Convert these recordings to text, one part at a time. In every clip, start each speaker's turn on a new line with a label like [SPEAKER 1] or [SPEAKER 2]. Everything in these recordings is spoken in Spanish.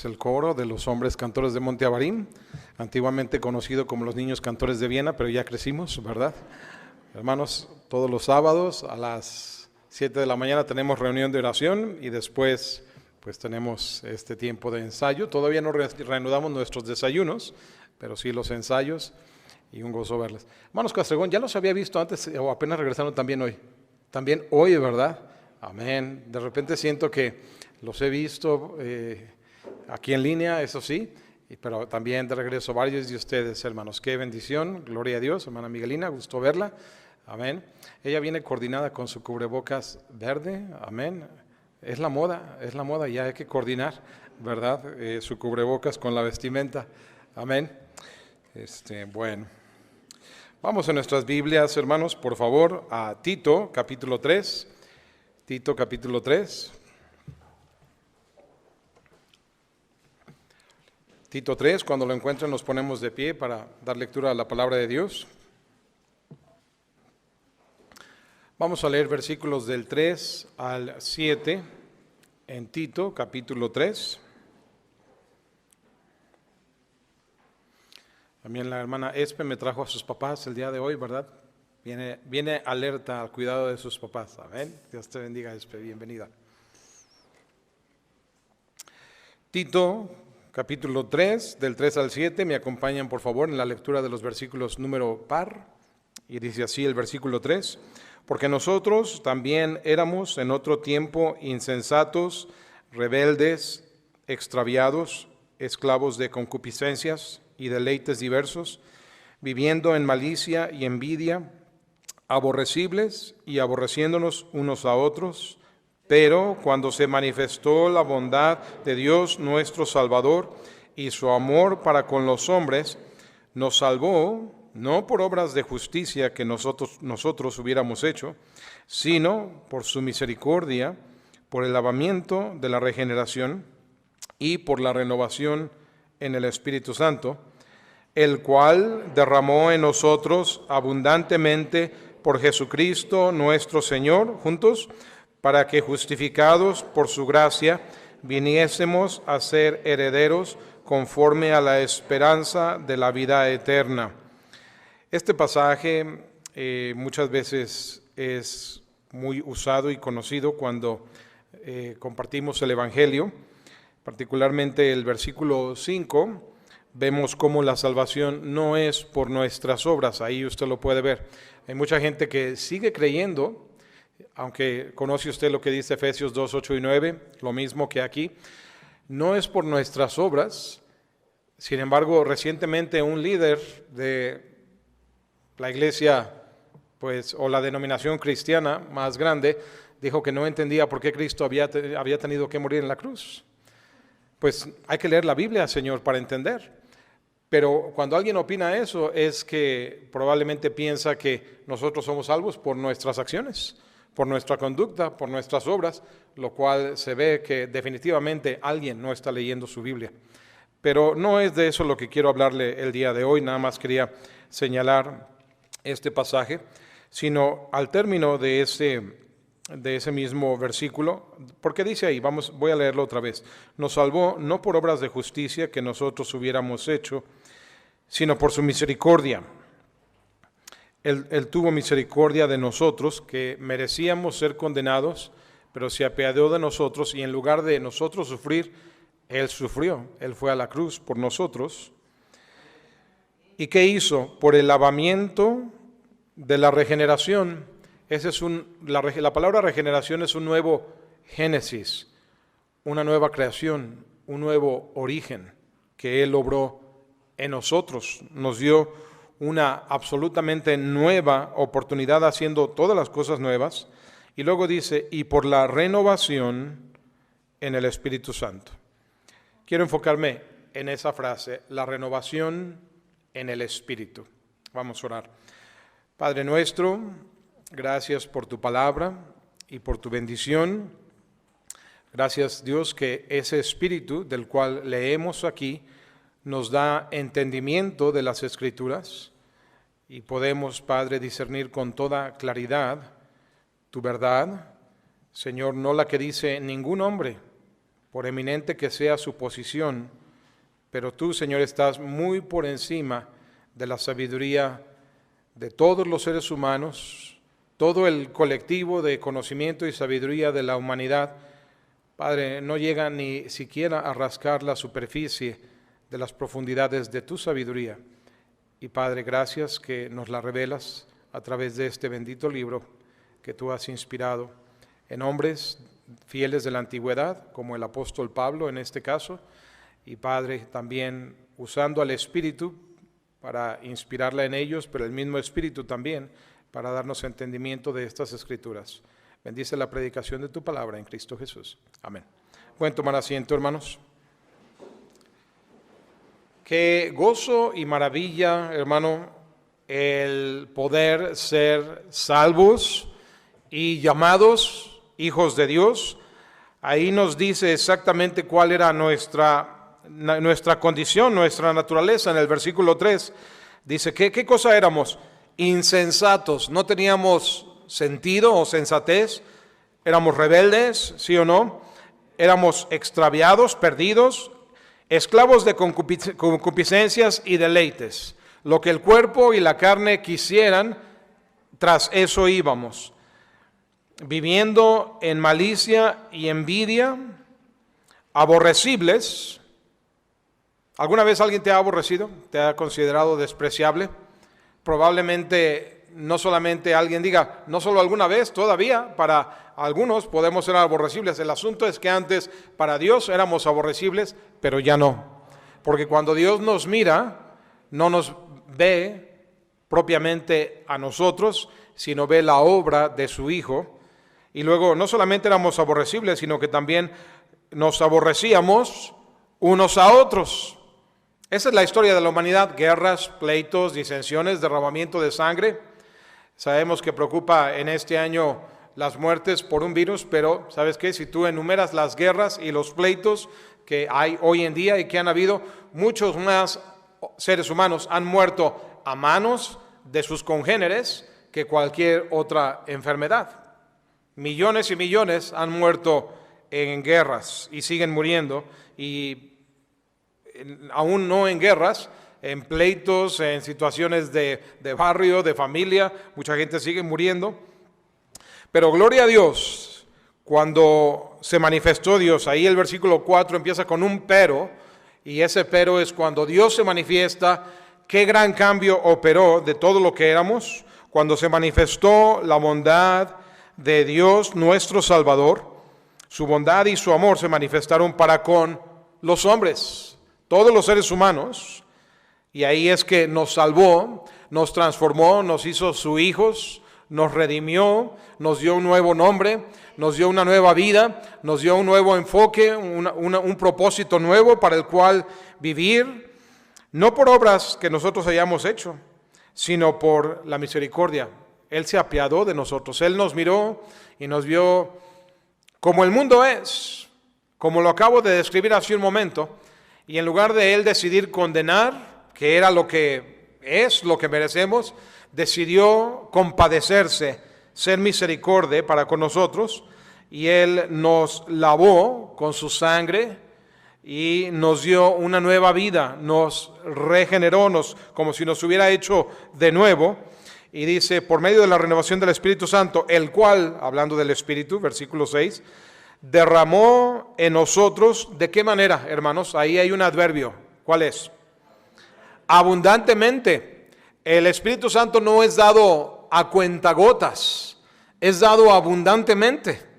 [SPEAKER 1] es el coro de los hombres cantores de Monte Abarim, antiguamente conocido como los niños cantores de Viena, pero ya crecimos, ¿verdad? Hermanos, todos los sábados a las 7 de la mañana tenemos reunión de oración y después pues tenemos este tiempo de ensayo. Todavía no reanudamos nuestros desayunos, pero sí los ensayos y un gozo verles. Hermanos Castrejón, ya los había visto antes o apenas regresaron también hoy. También hoy, ¿verdad? Amén. De repente siento que los he visto aquí en línea, eso sí, pero también de regreso varios de ustedes, hermanos. Qué bendición, gloria a Dios, hermana Miguelina, gusto verla. Amén. Ella viene coordinada con su cubrebocas verde, amén. Es la moda y hay que coordinar, ¿verdad? Su cubrebocas con la vestimenta, amén. Bueno, vamos a nuestras Biblias, hermanos, por favor, a Tito, capítulo 3. Tito, capítulo 3. Tito 3, cuando lo encuentren nos ponemos de pie para dar lectura a la palabra de Dios. Vamos a leer versículos del 3 al 7 en Tito, capítulo 3. También la hermana Espe me trajo a sus papás el día de hoy, ¿verdad? Viene alerta al cuidado de sus papás. Amén. Dios te bendiga, Espe, bienvenida. Tito, capítulo 3, del 3 al 7, me acompañan por favor en la lectura de los versículos número par, y dice así el versículo 3, porque nosotros también éramos en otro tiempo insensatos, rebeldes, extraviados, esclavos de concupiscencias y deleites diversos, viviendo en malicia y envidia, aborrecibles y aborreciéndonos unos a otros. Pero cuando se manifestó la bondad de Dios nuestro Salvador y su amor para con los hombres, nos salvó, no por obras de justicia que nosotros hubiéramos hecho, sino por su misericordia, por el lavamiento de la regeneración y por la renovación en el Espíritu Santo, el cual derramó en nosotros abundantemente por Jesucristo nuestro Señor, juntos, para que justificados por su gracia viniésemos a ser herederos conforme a la esperanza de la vida eterna. Este pasaje muchas veces es muy usado y conocido cuando compartimos el Evangelio, particularmente el versículo 5, vemos cómo la salvación no es por nuestras obras, ahí usted lo puede ver. Hay mucha gente que sigue creyendo, aunque conoce usted lo que dice Efesios 2, 8 y 9, lo mismo que aquí, no es por nuestras obras. Sin embargo, recientemente un líder de la iglesia, pues, o la denominación cristiana más grande, dijo que no entendía por qué Cristo había tenido que morir en la cruz. Pues hay que leer la Biblia, Señor, para entender. Pero cuando alguien opina eso, es que probablemente piensa que nosotros somos salvos por nuestras acciones, por nuestra conducta, por nuestras obras, lo cual se ve que definitivamente alguien no está leyendo su Biblia. Pero no es de eso lo que quiero hablarle el día de hoy, nada más quería señalar este pasaje, sino al término de ese mismo versículo, porque dice ahí, voy a leerlo otra vez, nos salvó no por obras de justicia que nosotros hubiéramos hecho, sino por su misericordia. Él tuvo misericordia de nosotros, que merecíamos ser condenados, pero se apiadó de nosotros y en lugar de nosotros sufrir, Él sufrió. Él fue a la cruz por nosotros. ¿Y qué hizo? Por el lavamiento de la regeneración. La palabra regeneración es un nuevo génesis, una nueva creación, un nuevo origen que Él obró en nosotros. Nos dio una absolutamente nueva oportunidad haciendo todas las cosas nuevas. Y luego dice, y por la renovación en el Espíritu Santo. Quiero enfocarme en esa frase, la renovación en el Espíritu. Vamos a orar. Padre nuestro, gracias por tu palabra y por tu bendición. Gracias, Dios, que ese Espíritu del cual leemos aquí nos da entendimiento de las Escrituras y podemos, Padre, discernir con toda claridad tu verdad, Señor, no la que dice ningún hombre, por eminente que sea su posición, pero tú, Señor, estás muy por encima de la sabiduría de todos los seres humanos, todo el colectivo de conocimiento y sabiduría de la humanidad. Padre, no llega ni siquiera a rascar la superficie de las profundidades de tu sabiduría. Y Padre, gracias que nos la revelas a través de este bendito libro que tú has inspirado en hombres fieles de la antigüedad, como el apóstol Pablo en este caso, y Padre, también usando al Espíritu para inspirarla en ellos, pero el mismo Espíritu también para darnos entendimiento de estas Escrituras. Bendice la predicación de tu palabra en Cristo Jesús. Amén. Pueden tomar asiento, hermanos. Qué gozo y maravilla, hermano, el poder ser salvos y llamados hijos de Dios. Ahí nos dice exactamente cuál era nuestra condición, nuestra naturaleza. En el versículo 3 dice, ¿qué cosa éramos? Insensatos, no teníamos sentido o sensatez, éramos rebeldes, ¿sí o no? Éramos extraviados, perdidos, esclavos de concupiscencias y deleites. Lo que el cuerpo y la carne quisieran, tras eso íbamos. Viviendo en malicia y envidia, aborrecibles. ¿Alguna vez alguien te ha aborrecido? ¿Te ha considerado despreciable? Probablemente no solamente alguien diga, no solo alguna vez, todavía para algunos podemos ser aborrecibles. El asunto es que antes para Dios éramos aborrecibles, pero ya no. Porque cuando Dios nos mira, no nos ve propiamente a nosotros, sino ve la obra de su Hijo. Y luego no solamente éramos aborrecibles, sino que también nos aborrecíamos unos a otros. Esa es la historia de la humanidad: guerras, pleitos, disensiones, derramamiento de sangre. Sabemos que preocupa en este año las muertes por un virus, pero ¿sabes qué? Si tú enumeras las guerras y los pleitos que hay hoy en día y que han habido, muchos más seres humanos han muerto a manos de sus congéneres que cualquier otra enfermedad. Millones y millones han muerto en guerras y siguen muriendo, y aún no en guerras, en pleitos, en situaciones de barrio, de familia, mucha gente sigue muriendo. Pero gloria a Dios, cuando se manifestó Dios, ahí el versículo 4 empieza con un pero, y ese pero es cuando Dios se manifiesta. Qué gran cambio operó de todo lo que éramos, cuando se manifestó la bondad de Dios nuestro Salvador. Su bondad y su amor se manifestaron para con los hombres, todos los seres humanos, y ahí es que nos salvó, nos transformó, nos hizo sus hijos, nos redimió, nos dio un nuevo nombre, nos dio una nueva vida, nos dio un nuevo enfoque, un propósito nuevo para el cual vivir, no por obras que nosotros hayamos hecho, sino por la misericordia. Él se apiadó de nosotros, Él nos miró y nos vio como el mundo es, como lo acabo de describir hace un momento, y en lugar de Él decidir condenar, que era lo que es, lo que merecemos, decidió compadecerse, ser misericordia para con nosotros, y Él nos lavó con su sangre y nos dio una nueva vida, nos regeneró, como si nos hubiera hecho de nuevo. Y dice, por medio de la renovación del Espíritu Santo, el cual, hablando del Espíritu, versículo 6, derramó en nosotros, ¿de qué manera, hermanos? Ahí hay un adverbio. ¿Cuál es? Abundantemente. El Espíritu Santo no es dado a cuentagotas, es dado abundantemente.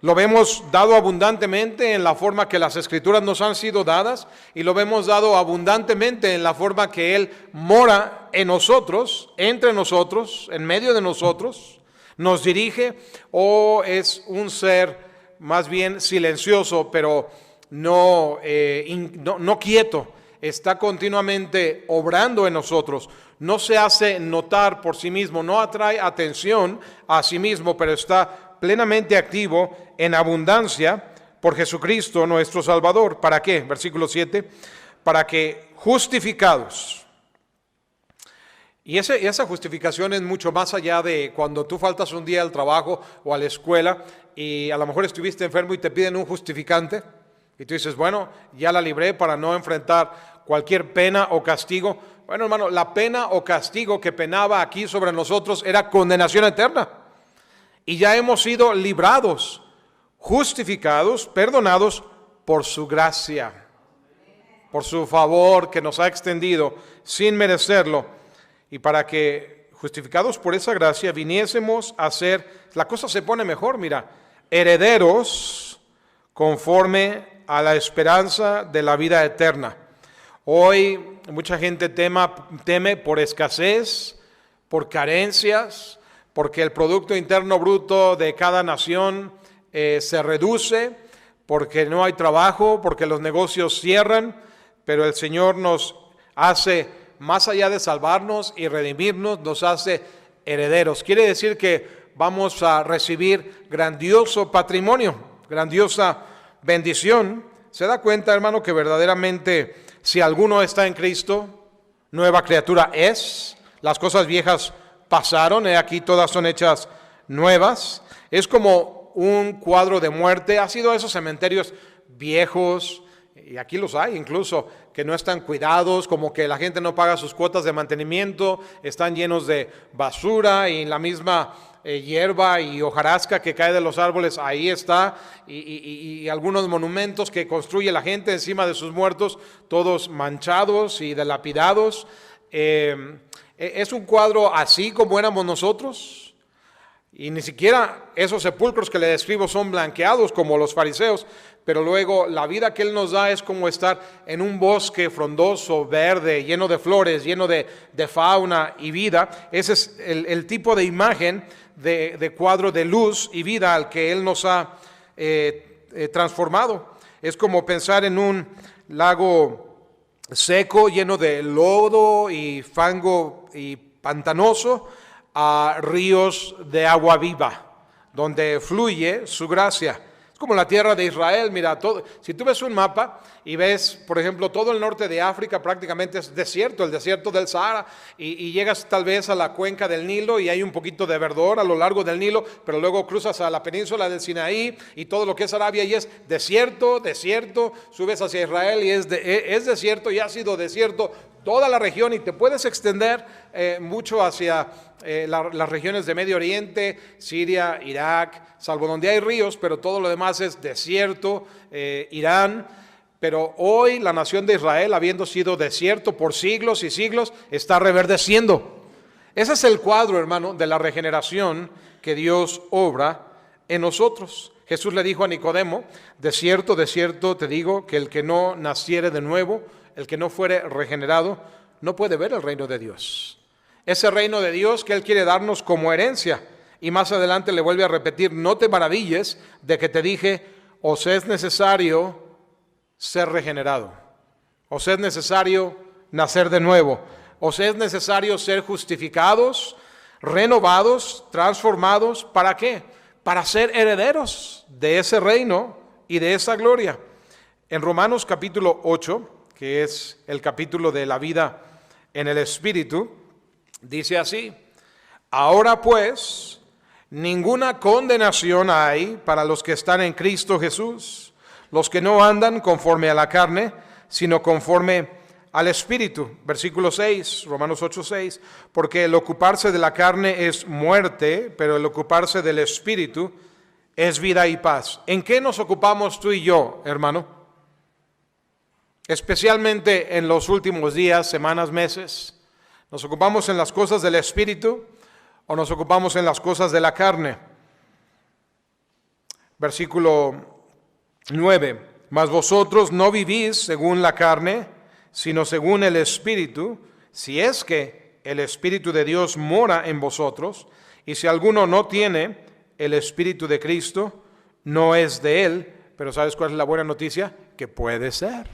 [SPEAKER 1] Lo vemos dado abundantemente en la forma que las Escrituras nos han sido dadas, y lo vemos dado abundantemente en la forma que Él mora en nosotros, entre nosotros, en medio de nosotros, nos dirige. O es un ser más bien silencioso, pero no quieto, está continuamente obrando en nosotros, no se hace notar por sí mismo, no atrae atención a sí mismo, pero está plenamente activo en abundancia por Jesucristo nuestro Salvador. ¿Para qué? Versículo 7, para que justificados Y esa justificación es mucho más allá de cuando tú faltas un día al trabajo o a la escuela y a lo mejor estuviste enfermo y te piden un justificante y tú dices, bueno, ya la libré para no enfrentar cualquier pena o castigo. Bueno, hermano, la pena o castigo que penaba aquí sobre nosotros era condenación eterna. Y ya hemos sido librados, justificados, perdonados por su gracia, por su favor que nos ha extendido sin merecerlo. Y para que, justificados por esa gracia, viniésemos a ser, la cosa se pone mejor, mira, herederos conforme a la esperanza de la vida eterna. Hoy mucha gente teme por escasez, por carencias, porque el Producto Interno Bruto de cada nación se reduce, porque no hay trabajo, porque los negocios cierran, pero el Señor nos hace, más allá de salvarnos y redimirnos, nos hace herederos. Quiere decir que vamos a recibir grandioso patrimonio, grandiosa bendición. ¿Se da cuenta, hermano, que verdaderamente si alguno está en Cristo, nueva criatura es? Las cosas viejas pasaron, aquí todas son hechas nuevas. Es como un cuadro de muerte. ¿Ha sido esos cementerios viejos? Y aquí los hay incluso, que no están cuidados, como que la gente no paga sus cuotas de mantenimiento, están llenos de basura y la misma hierba y hojarasca que cae de los árboles, ahí está, y algunos monumentos que construye la gente encima de sus muertos, todos manchados y dilapidados. ¿Es un cuadro así como éramos nosotros? Y ni siquiera esos sepulcros que le describo son blanqueados como los fariseos, pero luego la vida que Él nos da es como estar en un bosque frondoso, verde, lleno de flores, lleno de fauna y vida. Ese es el tipo de imagen de cuadro de luz y vida al que Él nos ha transformado. Es como pensar en un lago seco, lleno de lodo y fango y pantanoso, a ríos de agua viva, donde fluye su gracia. Es como la tierra de Israel. Mira, si tú ves un mapa y ves, por ejemplo, todo el norte de África prácticamente es desierto, el desierto del Sahara, y llegas tal vez a la cuenca del Nilo y hay un poquito de verdor a lo largo del Nilo, pero luego cruzas a la península del Sinaí y todo lo que es Arabia y es desierto, subes hacia Israel y es desierto y ha sido desierto toda la región, y te puedes extender mucho hacia las regiones de Medio Oriente, Siria, Irak, salvo donde hay ríos, pero todo lo demás es desierto, Irán. Pero hoy la nación de Israel, habiendo sido desierto por siglos y siglos, está reverdeciendo. Ese es el cuadro, hermano, de la regeneración que Dios obra en nosotros. Jesús le dijo a Nicodemo, de cierto te digo que el que no naciere de nuevo, el que no fuere regenerado, no puede ver el reino de Dios. Ese reino de Dios que Él quiere darnos como herencia. Y más adelante le vuelve a repetir, no te maravilles de que te dije, os es necesario ser regenerado, os es necesario nacer de nuevo, os es necesario ser justificados, renovados, transformados. ¿Para qué? Para ser herederos de ese reino y de esa gloria. En Romanos capítulo 8, que es el capítulo de la vida en el Espíritu, dice así: ahora pues, ninguna condenación hay para los que están en Cristo Jesús, los que no andan conforme a la carne, sino conforme al Espíritu. Versículo 6, Romanos 8, 6, porque el ocuparse de la carne es muerte, pero el ocuparse del Espíritu es vida y paz. ¿En qué nos ocupamos tú y yo, hermano? Especialmente en los últimos días, semanas, meses. ¿Nos ocupamos en las cosas del Espíritu o nos ocupamos en las cosas de la carne? Versículo 9, mas vosotros no vivís según la carne, sino según el Espíritu, si es que el Espíritu de Dios mora en vosotros, y si alguno no tiene el Espíritu de Cristo, no es de él. Pero ¿sabes cuál es la buena noticia? Que puede ser.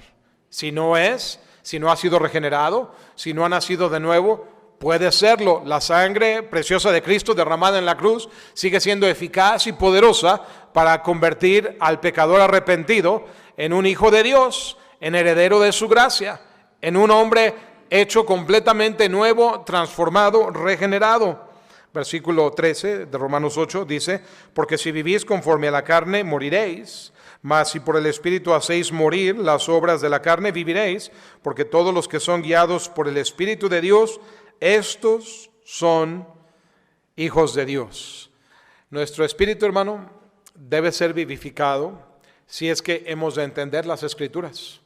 [SPEAKER 1] Si no ha sido regenerado, si no ha nacido de nuevo, puede serlo. La sangre preciosa de Cristo derramada en la cruz sigue siendo eficaz y poderosa para convertir al pecador arrepentido en un hijo de Dios, en heredero de su gracia, en un hombre hecho completamente nuevo, transformado, regenerado. Versículo 13 de Romanos 8 dice, porque si vivís conforme a la carne, moriréis, mas si por el Espíritu hacéis morir las obras de la carne, viviréis, porque todos los que son guiados por el Espíritu de Dios, estos son hijos de Dios. Nuestro espíritu, hermano, debe ser vivificado si es que hemos de entender las Escrituras.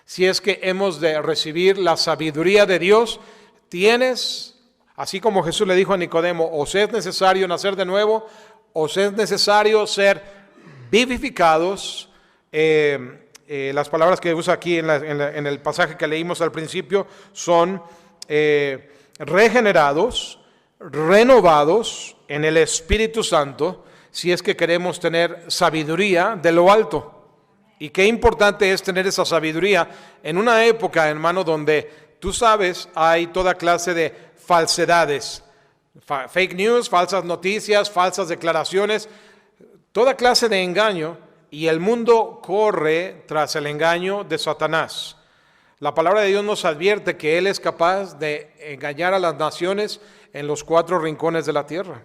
[SPEAKER 1] Si es que hemos de recibir la sabiduría de Dios, así como Jesús le dijo a Nicodemo, os es necesario nacer de nuevo, os es necesario ser vivificados. Las palabras que usa aquí en el pasaje que leímos al principio son regenerados, renovados en el Espíritu Santo, si es que queremos tener sabiduría de lo alto. Y qué importante es tener esa sabiduría en una época, hermano, donde tú sabes, hay toda clase de falsedades, fake news, falsas noticias, falsas declaraciones, toda clase de engaño, y el mundo corre tras el engaño de Satanás. La palabra de Dios nos advierte que Él es capaz de engañar a las naciones en los 4 rincones de la tierra,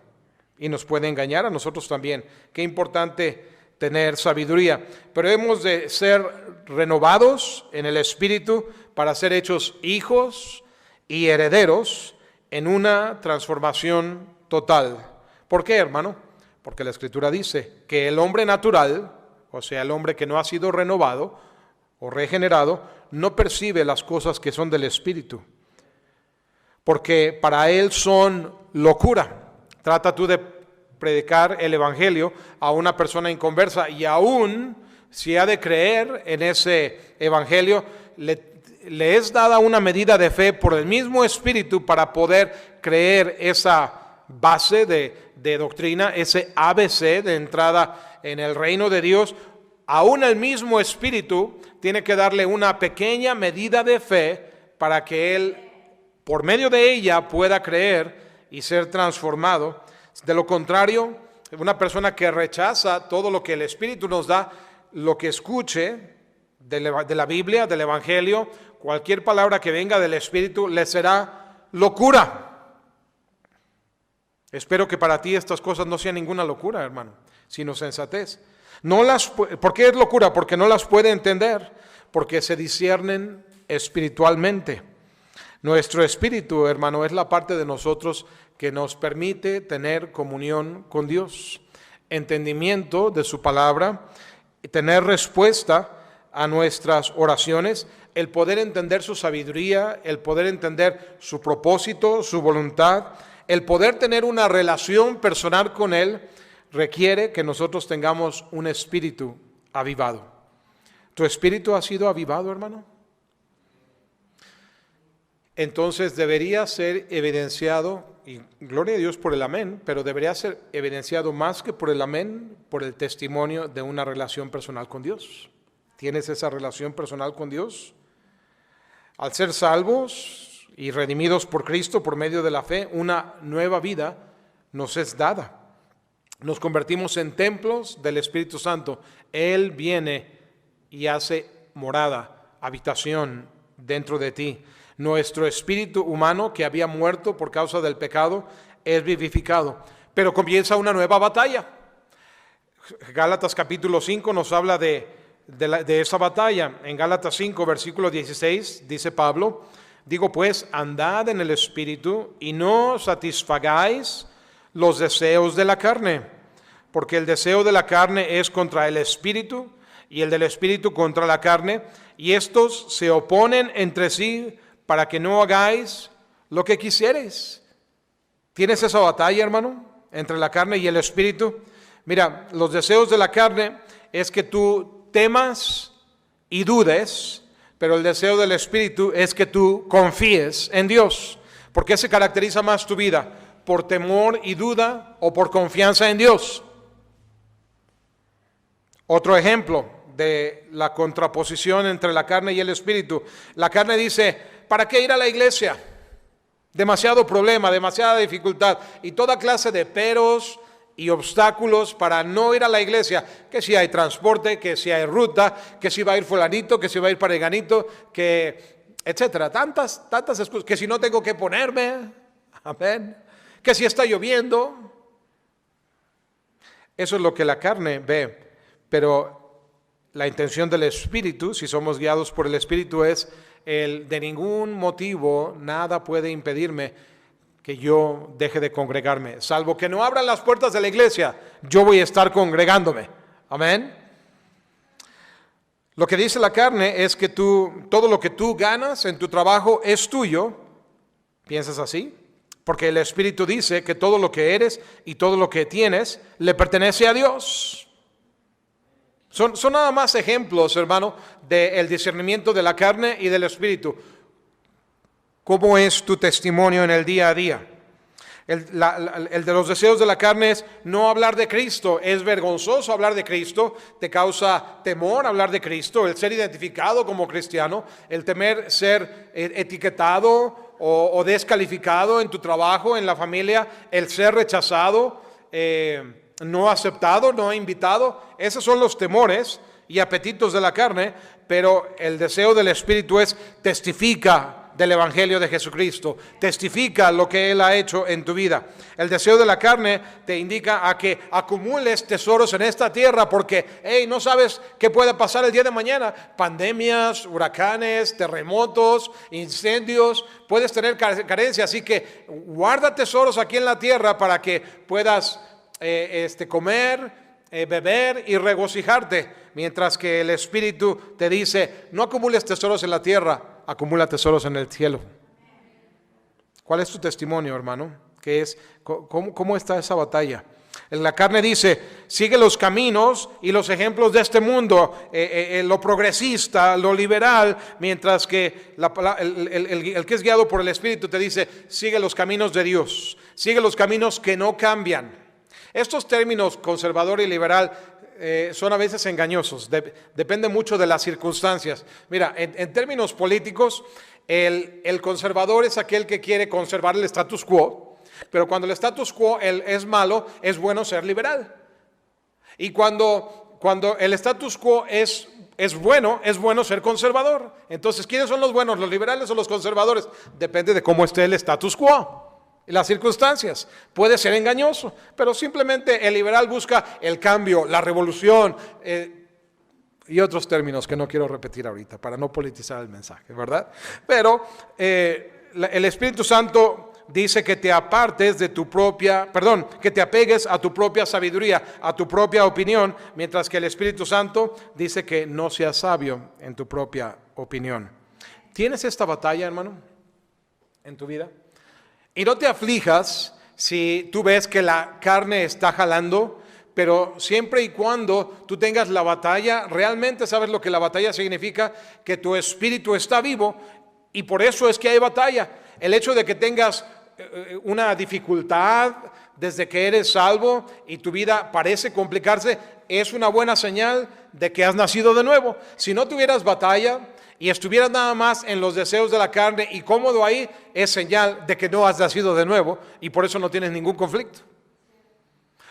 [SPEAKER 1] y nos puede engañar a nosotros también. Qué importante tener sabiduría, pero hemos de ser renovados en el Espíritu para ser hechos hijos y herederos en una transformación total. ¿Por qué, hermano? Porque la Escritura dice que el hombre natural, o sea, el hombre que no ha sido renovado o regenerado, no percibe las cosas que son del Espíritu, porque para él son locura. Trata tú de predicar el Evangelio a una persona inconversa, y aún si ha de creer en ese Evangelio, le es dada una medida de fe por el mismo Espíritu para poder creer esa base de doctrina, ese ABC de entrada en el reino de Dios. Aún el mismo Espíritu tiene que darle una pequeña medida de fe para que él, por medio de ella, pueda creer y ser transformado. De lo contrario, una persona que rechaza todo lo que el Espíritu nos da, lo que escuche de la Biblia, del Evangelio, cualquier palabra que venga del Espíritu, le será locura. Espero que para ti estas cosas no sean ninguna locura, hermano, sino sensatez. ¿Por qué es locura? Porque no las puede entender, porque se disciernen espiritualmente. Nuestro espíritu, hermano, es la parte de nosotros que nos permite tener comunión con Dios, entendimiento de su palabra, tener respuesta a nuestras oraciones, el poder entender su sabiduría, el poder entender su propósito, su voluntad, el poder tener una relación personal con Él, requiere que nosotros tengamos un espíritu avivado. ¿Tu espíritu ha sido avivado, hermano? Entonces debería ser evidenciado, y gloria a Dios por el amén, pero debería ser evidenciado más que por el amén, por el testimonio de una relación personal con Dios. ¿Tienes esa relación personal con Dios? Al ser salvos y redimidos por Cristo por medio de la fe, una nueva vida nos es dada. Nos convertimos en templos del Espíritu Santo. Él viene y hace morada, habitación dentro de ti. Nuestro espíritu humano, que había muerto por causa del pecado, es vivificado. Pero comienza una nueva batalla. Gálatas capítulo 5 nos habla de esa batalla. En Gálatas 5, versículo 16, dice Pablo, digo pues, andad en el Espíritu y no satisfagáis los deseos de la carne, porque el deseo de la carne es contra el Espíritu y el del Espíritu contra la carne, y estos se oponen entre sí para que no hagáis lo que quisierais. ¿Tienes esa batalla, hermano, entre la carne y el Espíritu? Mira, los deseos de la carne es que tú temas y dudes, pero el deseo del Espíritu es que tú confíes en Dios. ¿Por qué se caracteriza más tu vida? ¿Por temor y duda o por confianza en Dios? Otro ejemplo de la contraposición entre la carne y el Espíritu. La carne dice, ¿para qué ir a la iglesia? Demasiado problema, demasiada dificultad y toda clase de peros y obstáculos para no ir a la iglesia. Que si hay transporte, que si hay ruta, que si va a ir fulanito, que si va a ir pareganito, que etcétera. Tantas excusas, que si no tengo que ponerme, amén, que si está lloviendo. Eso es lo que la carne ve, pero la intención del Espíritu, si somos guiados por el Espíritu, es el de ningún motivo, nada puede impedirme que yo deje de congregarme, salvo que no abran las puertas de la iglesia, yo voy a estar congregándome, amén. Lo que dice la carne es que todo lo que tú ganas en tu trabajo es tuyo. ¿Piensas así? Porque el Espíritu dice que todo lo que eres y todo lo que tienes le pertenece a Dios. Son nada más ejemplos, hermano, del discernimiento de la carne y del Espíritu. ¿Cómo es tu testimonio en el día a día? El de los deseos de la carne es no hablar de Cristo. Es vergonzoso hablar de Cristo, te causa temor hablar de Cristo, el ser identificado como cristiano, el temer ser etiquetado o descalificado en tu trabajo, en la familia, el ser rechazado, no aceptado, no invitado. Esos son los temores y apetitos de la carne, pero el deseo del Espíritu es testifica del Evangelio de Jesucristo, testifica lo que Él ha hecho en tu vida. El deseo de la carne te indica a que acumules tesoros en esta tierra porque, no sabes qué puede pasar el día de mañana. Pandemias, huracanes, terremotos, incendios, puedes tener carencia, así que guarda tesoros aquí en la tierra para que puedas comer, beber y regocijarte, mientras que el Espíritu te dice, no acumules tesoros en la tierra, acumula tesoros en el cielo. ¿Cuál es tu testimonio, hermano? ¿Qué es? ¿Cómo está esa batalla? La carne dice, sigue los caminos y los ejemplos de este mundo, lo progresista, lo liberal, mientras que el que es guiado por el Espíritu te dice, sigue los caminos de Dios, sigue los caminos que no cambian. Estos términos conservador y liberal son a veces engañosos, depende mucho de las circunstancias. Mira, en términos políticos, el conservador es aquel que quiere conservar el status quo, pero cuando el status quo es malo, es bueno ser liberal. Y cuando el status quo es bueno ser conservador. Entonces, ¿quiénes son los buenos, los liberales o los conservadores? Depende de cómo esté el status quo. Las circunstancias, puede ser engañoso, pero simplemente el liberal busca el cambio, la revolución y otros términos que no quiero repetir ahorita para no politizar el mensaje, ¿verdad? Pero el Espíritu Santo dice que te apartes de que te apegues a tu propia sabiduría, a tu propia opinión, mientras que el Espíritu Santo dice que no seas sabio en tu propia opinión. ¿Tienes esta batalla, hermano, en tu vida? Y no te aflijas si tú ves que la carne está jalando, pero siempre y cuando tú tengas la batalla, realmente sabes lo que la batalla significa, que tu espíritu está vivo y por eso es que hay batalla. El hecho de que tengas una dificultad desde que eres salvo y tu vida parece complicarse, es una buena señal de que has nacido de nuevo. Si no tuvieras batalla y estuvieras nada más en los deseos de la carne y cómodo ahí, es señal de que no has nacido de nuevo y por eso no tienes ningún conflicto.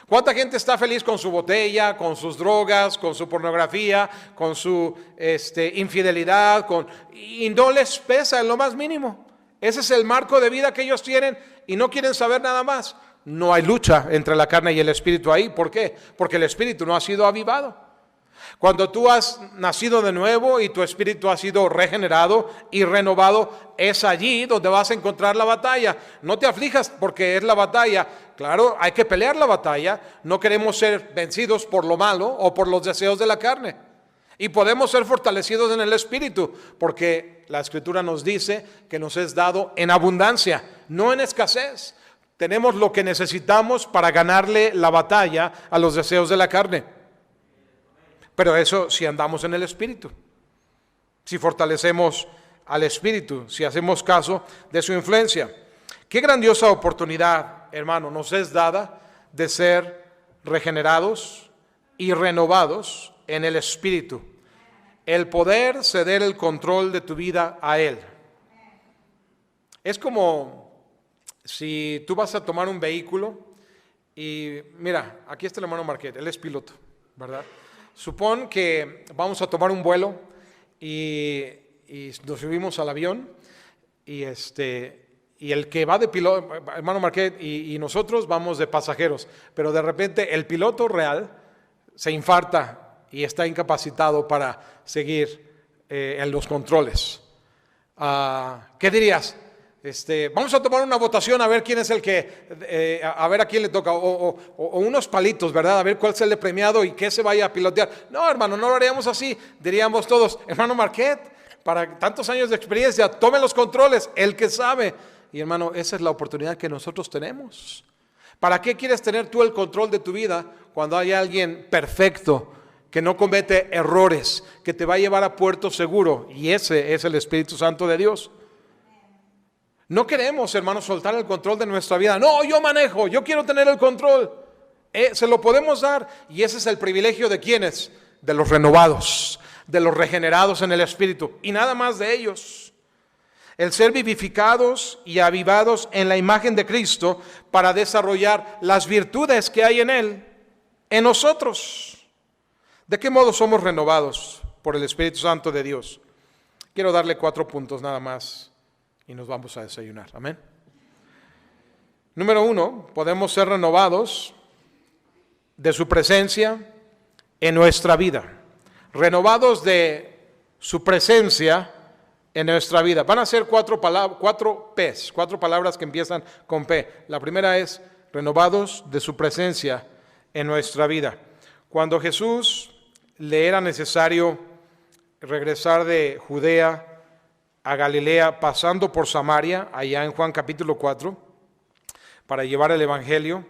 [SPEAKER 1] ¿Cuánta gente está feliz con su botella, con sus drogas, con su pornografía, con su infidelidad, y no les pesa en lo más mínimo? Ese es el marco de vida que ellos tienen y no quieren saber nada más. No hay lucha entre la carne y el espíritu ahí. ¿Por qué? Porque el espíritu no ha sido avivado. Cuando tú has nacido de nuevo y tu espíritu ha sido regenerado y renovado, es allí donde vas a encontrar la batalla. No te aflijas porque es la batalla. Claro, hay que pelear la batalla. No queremos ser vencidos por lo malo o por los deseos de la carne. Y podemos ser fortalecidos en el espíritu porque la Escritura nos dice que nos es dado en abundancia, no en escasez. Tenemos lo que necesitamos para ganarle la batalla a los deseos de la carne. Pero eso si andamos en el Espíritu, si fortalecemos al Espíritu, si hacemos caso de su influencia. Qué grandiosa oportunidad, hermano, nos es dada de ser regenerados y renovados en el Espíritu. El poder ceder el control de tu vida a Él. Es como si tú vas a tomar un vehículo y mira, aquí está el hermano Marquette, él es piloto, ¿verdad? Supón que vamos a tomar un vuelo y y nos subimos al avión y el que va de piloto, hermano Marquet, y nosotros vamos de pasajeros, pero de repente el piloto real se infarta y está incapacitado para seguir en los controles. ¿Qué dirías? Vamos a tomar una votación a ver quién es el que, a ver a quién le toca, o unos palitos, ¿verdad? A ver cuál es el premiado y qué se vaya a pilotear. No, hermano, no lo haríamos así. Diríamos todos, hermano Marquet, para tantos años de experiencia, tome los controles, el que sabe. Y hermano, esa es la oportunidad que nosotros tenemos. ¿Para qué quieres tener tú el control de tu vida cuando hay alguien perfecto, que no comete errores, que te va a llevar a puerto seguro? Y ese es el Espíritu Santo de Dios. No queremos, hermanos, soltar el control de nuestra vida. No, yo manejo, yo quiero tener el control. Se lo podemos dar, y ese es el privilegio de ¿quiénes? De los renovados, de los regenerados en el Espíritu, y nada más de ellos. El ser vivificados y avivados en la imagen de Cristo para desarrollar las virtudes que hay en Él, en nosotros. ¿De qué modo somos renovados por el Espíritu Santo de Dios? Quiero darle 4 puntos nada más y nos vamos a desayunar. Amén. Número 1, podemos ser renovados de su presencia en nuestra vida. Renovados de su presencia en nuestra vida. Van a ser 4 P's, 4 palabras que empiezan con P. La primera es renovados de su presencia en nuestra vida. Cuando Jesús le era necesario regresar de Judea a Galilea, pasando por Samaria, allá en Juan capítulo 4, para llevar el evangelio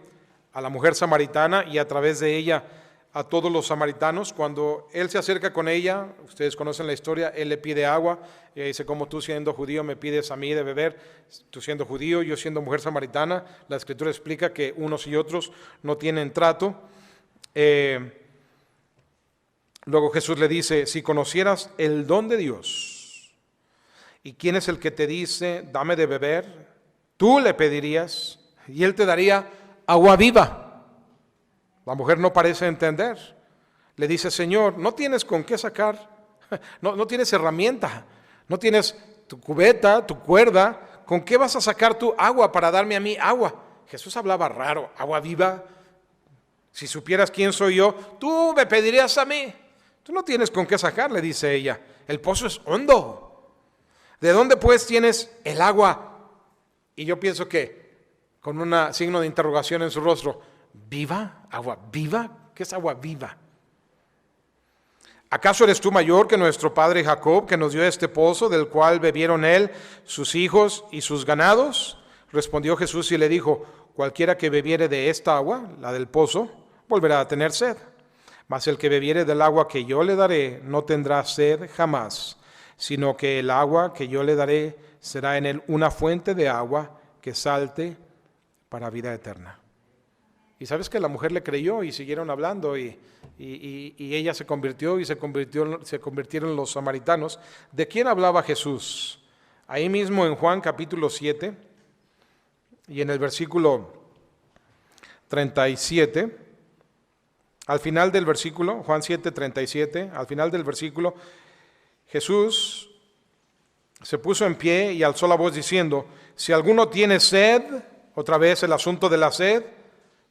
[SPEAKER 1] a la mujer samaritana y a través de ella a todos los samaritanos. Cuando él se acerca con ella, ustedes conocen la historia, él le pide agua, y ella dice, como tú siendo judío me pides a mí de beber, tú siendo judío, yo siendo mujer samaritana. La Escritura explica que unos y otros no tienen trato. Luego Jesús le dice, si conocieras el don de Dios, ¿y quién es el que te dice, dame de beber? Tú le pedirías, y él te daría agua viva. La mujer no parece entender. Le dice, Señor, no tienes con qué sacar, no tienes herramienta, no tienes tu cubeta, tu cuerda, ¿con qué vas a sacar tu agua para darme a mí agua? Jesús hablaba raro, agua viva. Si supieras quién soy yo, tú me pedirías a mí. Tú no tienes con qué sacar, le dice ella. El pozo es hondo. ¿De dónde pues tienes el agua? Y yo pienso que, con un signo de interrogación en su rostro, ¿viva? ¿Agua viva? ¿Qué es agua viva? ¿Acaso eres tú mayor que nuestro padre Jacob, que nos dio este pozo, del cual bebieron él, sus hijos y sus ganados? Respondió Jesús y le dijo, cualquiera que bebiere de esta agua, la del pozo, volverá a tener sed. Mas el que bebiere del agua que yo le daré, no tendrá sed jamás, sino que el agua que yo le daré será en él una fuente de agua que salte para vida eterna. Y sabes que la mujer le creyó y siguieron hablando y ella se convirtió y se convirtieron los samaritanos. ¿De quién hablaba Jesús? Ahí mismo en Juan capítulo 7 y en el versículo 37, al final del versículo, Juan 7, 37, al final del versículo, Jesús se puso en pie y alzó la voz diciendo, si alguno tiene sed, otra vez el asunto de la sed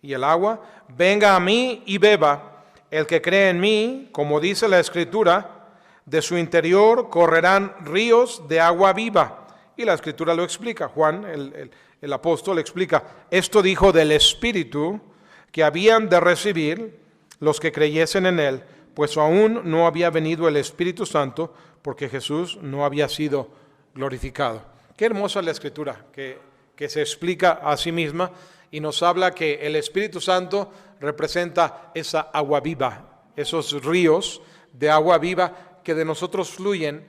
[SPEAKER 1] y el agua, venga a mí y beba. El que cree en mí, como dice la Escritura, de su interior correrán ríos de agua viva. Y la Escritura lo explica. Juan, el apóstol, explica, esto dijo del Espíritu que habían de recibir los que creyesen en él, pues aún no había venido el Espíritu Santo, porque Jesús no había sido glorificado. Qué hermosa la Escritura, que se explica a sí misma y nos habla que el Espíritu Santo representa esa agua viva, esos ríos de agua viva que de nosotros fluyen,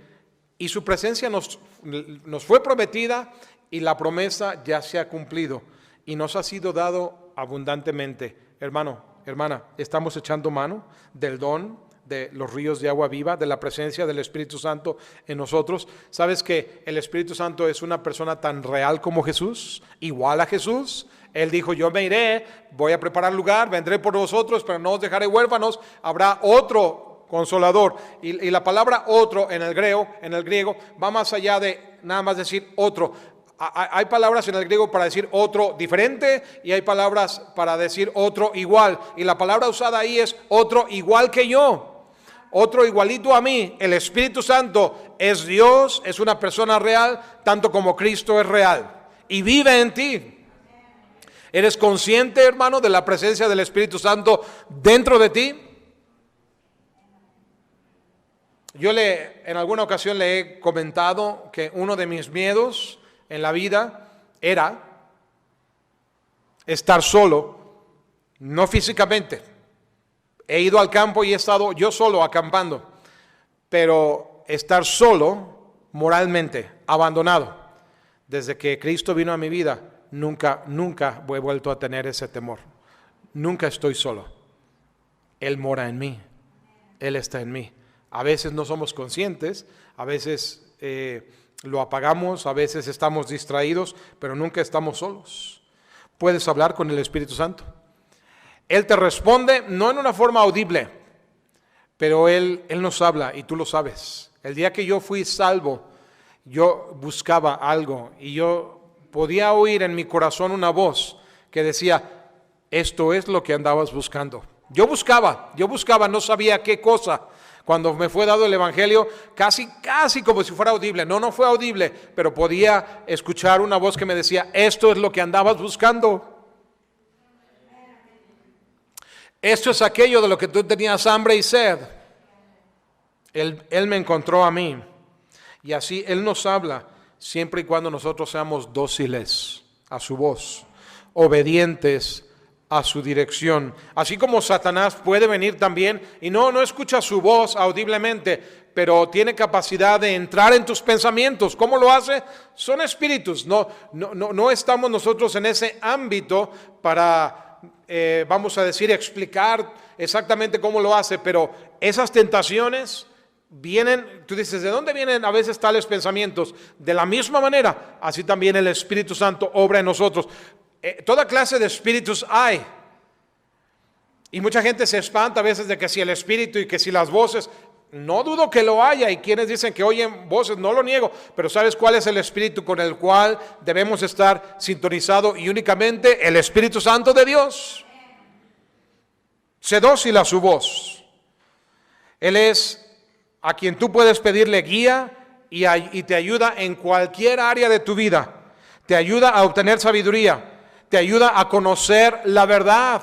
[SPEAKER 1] y su presencia nos fue prometida y la promesa ya se ha cumplido y nos ha sido dado abundantemente. Hermano, hermana, estamos echando mano del don de los ríos de agua viva, de la presencia del Espíritu Santo en nosotros. ¿Sabes que el Espíritu Santo es una persona tan real como Jesús? Igual a Jesús. Él dijo, yo me iré, voy a preparar lugar, vendré por vosotros, pero no os dejaré huérfanos. Habrá otro Consolador. Y la palabra otro en el griego va más allá de nada más decir otro. Hay palabras en el griego para decir otro diferente y hay palabras para decir otro igual. Y la palabra usada ahí es otro igual que yo, otro igualito a mí. El Espíritu Santo es Dios, es una persona real, tanto como Cristo es real y vive en ti. ¿Eres consciente, hermano, de la presencia del Espíritu Santo dentro de ti? Yo en alguna ocasión le he comentado que uno de mis miedos en la vida era estar solo, no físicamente. He ido al campo y he estado yo solo acampando, pero estar solo moralmente, abandonado. Desde que Cristo vino a mi vida, nunca he vuelto a tener ese temor. Nunca estoy solo. Él mora en mí, Él está en mí. A veces no somos conscientes, a veces lo apagamos, a veces estamos distraídos, pero nunca estamos solos. Puedes hablar con el Espíritu Santo. Él te responde, no en una forma audible, pero Él nos habla y tú lo sabes. El día que yo fui salvo, yo buscaba algo y yo podía oír en mi corazón una voz que decía, esto es lo que andabas buscando. Yo buscaba, no sabía qué cosa. Cuando me fue dado el Evangelio, casi como si fuera audible. No fue audible, pero podía escuchar una voz que me decía, esto es lo que andabas buscando. Esto es aquello de lo que tú tenías hambre y sed. Él me encontró a mí. Y así Él nos habla, siempre y cuando nosotros seamos dóciles a su voz, obedientes a su dirección. Así como Satanás puede venir también y no escucha su voz audiblemente, pero tiene capacidad de entrar en tus pensamientos. ¿Cómo lo hace? Son espíritus. No estamos nosotros en ese ámbito para, vamos a decir, explicar exactamente cómo lo hace, pero esas tentaciones vienen, tú dices, ¿de dónde vienen a veces tales pensamientos? De la misma manera, así también el Espíritu Santo obra en nosotros. Toda clase de espíritus hay. Y mucha gente se espanta a veces de que si el espíritu y que si las voces. No dudo que lo haya. Y quienes dicen que oyen voces, no lo niego. Pero ¿sabes cuál es el espíritu con el cual debemos estar sintonizados? Y únicamente el Espíritu Santo de Dios. Sé dócil a su voz. Él es a quien tú puedes pedirle guía y te ayuda en cualquier área de tu vida. Te ayuda a obtener sabiduría. Te ayuda a conocer la verdad.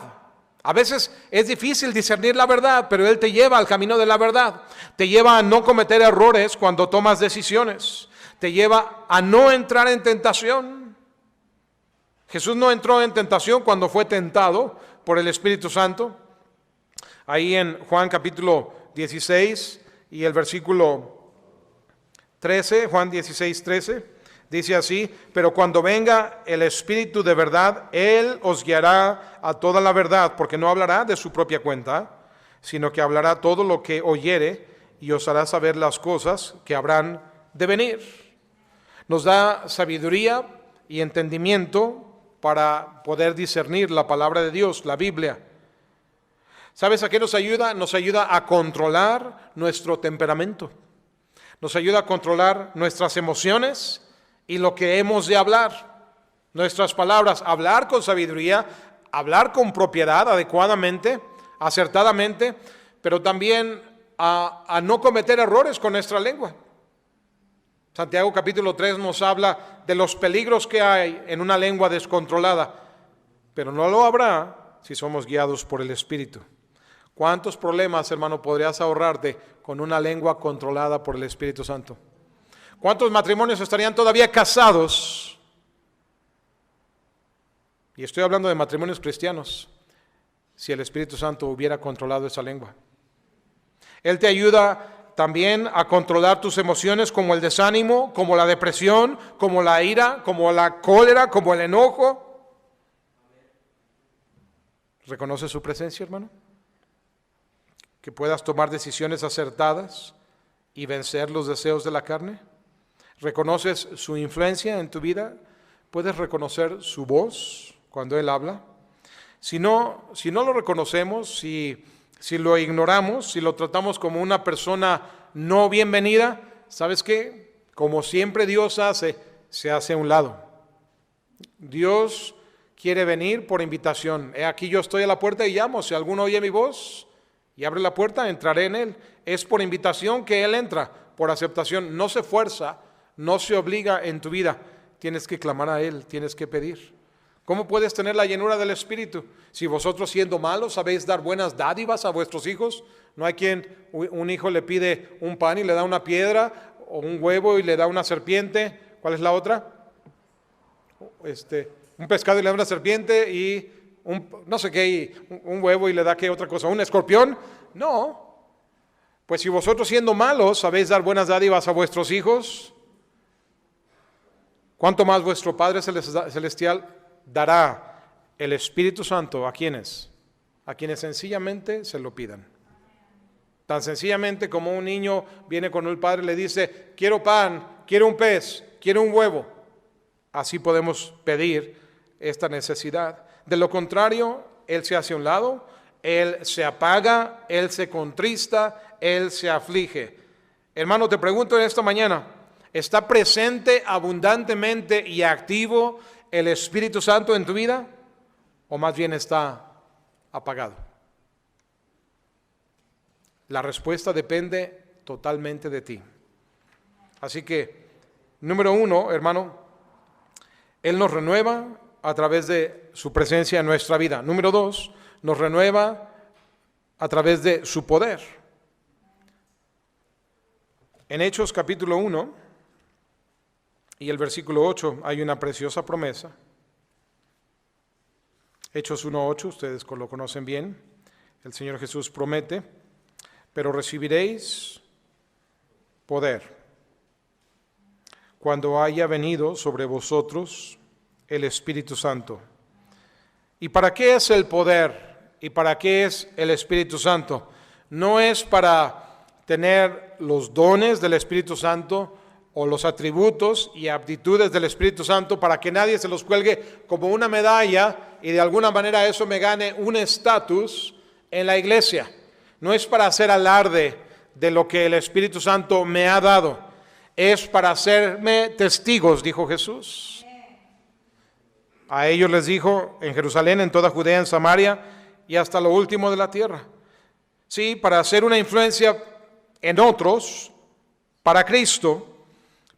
[SPEAKER 1] A veces es difícil discernir la verdad, pero Él te lleva al camino de la verdad. Te lleva a no cometer errores cuando tomas decisiones. Te lleva a no entrar en tentación. Jesús no entró en tentación cuando fue tentado por el Espíritu Santo. Ahí en Juan capítulo 16 y el versículo 13, Juan 16, 13. Dice así, pero cuando venga el Espíritu de verdad, Él os guiará a toda la verdad, porque no hablará de su propia cuenta, sino que hablará todo lo que oyere y os hará saber las cosas que habrán de venir. Nos da sabiduría y entendimiento para poder discernir la palabra de Dios, la Biblia. ¿Sabes a qué nos ayuda? Nos ayuda a controlar nuestro temperamento. Nos ayuda a controlar nuestras emociones y lo que hemos de hablar, nuestras palabras, hablar con sabiduría, hablar con propiedad, adecuadamente, acertadamente, pero también a no cometer errores con nuestra lengua. Santiago capítulo 3 nos habla de los peligros que hay en una lengua descontrolada, pero no lo habrá si somos guiados por el Espíritu. ¿Cuántos problemas, hermano, podrías ahorrarte con una lengua controlada por el Espíritu Santo? ¿Cuántos matrimonios estarían todavía casados? Y estoy hablando de matrimonios cristianos, si el Espíritu Santo hubiera controlado esa lengua. Él te ayuda también a controlar tus emociones como el desánimo, como la depresión, como la ira, como la cólera, como el enojo. ¿Reconoces su presencia, hermano? Que puedas tomar decisiones acertadas y vencer los deseos de la carne. ¿Reconoces su influencia en tu vida? ¿Puedes reconocer su voz cuando Él habla? Si no lo reconocemos, si si lo ignoramos, si lo tratamos como una persona no bienvenida, ¿sabes qué? Como siempre Dios hace, se hace a un lado. Dios quiere venir por invitación. He aquí yo estoy a la puerta y llamo. Si alguno oye mi voz y abre la puerta, entraré en él. Es por invitación que él entra, por aceptación. No se fuerza, no se obliga en tu vida. Tienes que clamar a él, tienes que pedir. ¿Cómo puedes tener la llenura del Espíritu? Si vosotros siendo malos sabéis dar buenas dádivas a vuestros hijos. No hay quien un hijo le pide un pan y le da una piedra, o un huevo y le da una serpiente. ¿Cuál es la otra? Un pescado y le da una serpiente, y no sé qué, y un huevo y le da qué otra cosa, un escorpión. No. Pues si vosotros siendo malos sabéis dar buenas dádivas a vuestros hijos, ¿cuánto más vuestro Padre Celestial dará el Espíritu Santo a quienes? A quienes sencillamente se lo pidan. Tan sencillamente como un niño viene con el padre y le dice, quiero pan, quiero un pez, quiero un huevo. Así podemos pedir esta necesidad. De lo contrario, él se hace a un lado, él se apaga, él se contrista, él se aflige. Hermano, te pregunto en esta mañana, ¿está presente abundantemente y activo el Espíritu Santo en tu vida? ¿O más bien está apagado? La respuesta depende totalmente de ti. Así que, número 1, hermano, Él nos renueva a través de su presencia en nuestra vida. Número 2, nos renueva a través de su poder. En Hechos capítulo 1 y el versículo 8 hay una preciosa promesa. Hechos 1:8, ustedes lo conocen bien. El Señor Jesús promete, pero recibiréis poder cuando haya venido sobre vosotros el Espíritu Santo. ¿Y para qué es el poder? ¿Y para qué es el Espíritu Santo? No es para tener los dones del Espíritu Santo o los atributos y aptitudes del Espíritu Santo para que nadie se los cuelgue como una medalla y de alguna manera eso me gane un estatus en la iglesia. No es para hacer alarde de lo que el Espíritu Santo me ha dado. Es para hacerme testigos, dijo Jesús. A ellos les dijo en Jerusalén, en toda Judea, en Samaria y hasta lo último de la tierra. Sí, para hacer una influencia en otros, para Cristo,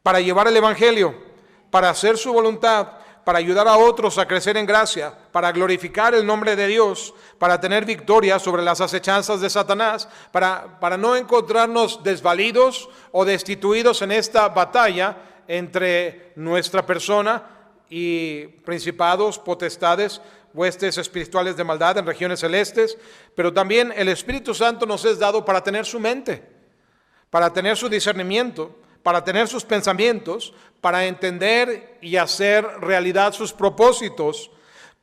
[SPEAKER 1] para llevar el Evangelio, para hacer su voluntad, para ayudar a otros a crecer en gracia, para glorificar el nombre de Dios, para tener victoria sobre las acechanzas de Satanás, para no encontrarnos desvalidos o destituidos en esta batalla entre nuestra persona y principados, potestades, huestes espirituales de maldad en regiones celestes. Pero también el Espíritu Santo nos es dado para tener su mente, para tener su discernimiento, para tener sus pensamientos, para entender y hacer realidad sus propósitos,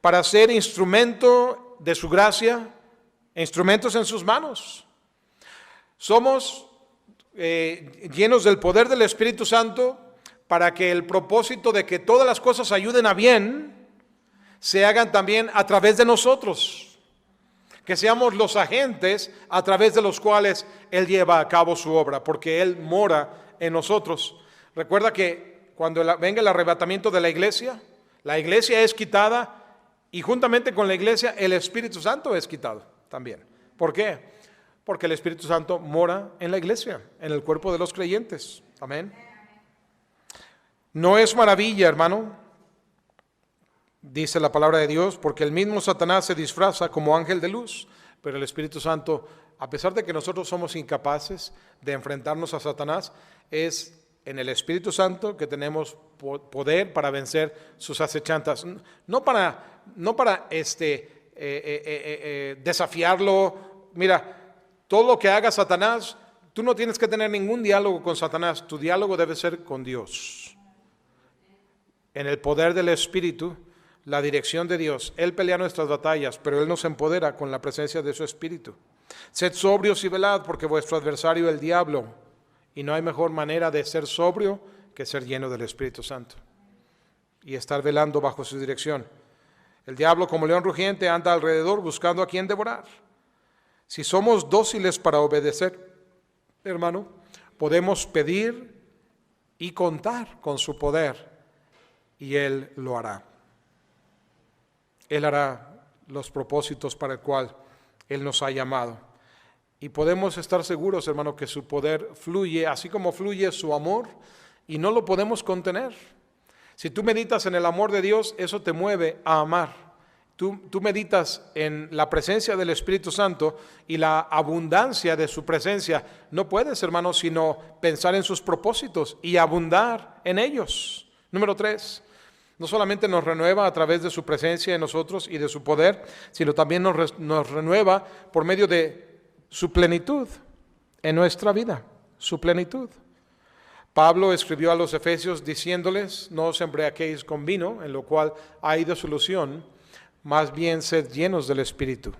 [SPEAKER 1] para ser instrumento de su gracia, instrumentos en sus manos. Somos llenos del poder del Espíritu Santo para que el propósito de que todas las cosas ayuden a bien se hagan también a través de nosotros, que seamos los agentes a través de los cuales Él lleva a cabo su obra, porque Él mora en nosotros. Recuerda que cuando venga el arrebatamiento de la iglesia es quitada y juntamente con la iglesia el Espíritu Santo es quitado también. ¿Por qué? Porque el Espíritu Santo mora en la iglesia, en el cuerpo de los creyentes. Amén. No es maravilla, hermano, dice la palabra de Dios, porque el mismo Satanás se disfraza como ángel de luz, pero el Espíritu Santo, a pesar de que nosotros somos incapaces de enfrentarnos a Satanás, es en el Espíritu Santo que tenemos poder para vencer sus acechanzas. No para desafiarlo. Mira, todo lo que haga Satanás, tú no tienes que tener ningún diálogo con Satanás. Tu diálogo debe ser con Dios. En el poder del Espíritu, la dirección de Dios. Él pelea nuestras batallas, pero Él nos empodera con la presencia de su Espíritu. Sed sobrios y velad, porque vuestro adversario el diablo, y no hay mejor manera de ser sobrio que ser lleno del Espíritu Santo y estar velando bajo su dirección. El diablo, como león rugiente, anda alrededor buscando a quien devorar. Si somos dóciles para obedecer, hermano, podemos pedir y contar con su poder, y Él lo hará. Él hará los propósitos para el cual Él nos ha llamado. Y podemos estar seguros, hermano, que su poder fluye, así como fluye su amor, y no lo podemos contener. Si tú meditas en el amor de Dios, eso te mueve a amar. Tú meditas en la presencia del Espíritu Santo y la abundancia de su presencia. No puedes, hermano, sino pensar en sus propósitos y abundar en ellos. Número 3, no solamente nos renueva a través de su presencia en nosotros y de su poder, sino también nos renueva por medio de su plenitud en nuestra vida, su plenitud. Pablo escribió a los Efesios diciéndoles: no os embriaguéis con vino, en lo cual hay disolución, más bien sed llenos del Espíritu.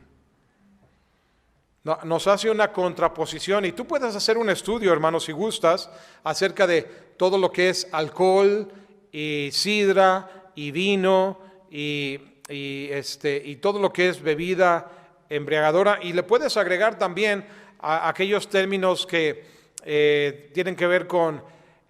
[SPEAKER 1] Nos hace una contraposición, y tú puedes hacer un estudio, hermano, si gustas, acerca de todo lo que es alcohol y sidra y vino y todo lo que es bebida embriagadora, y le puedes agregar también a aquellos términos que tienen que ver con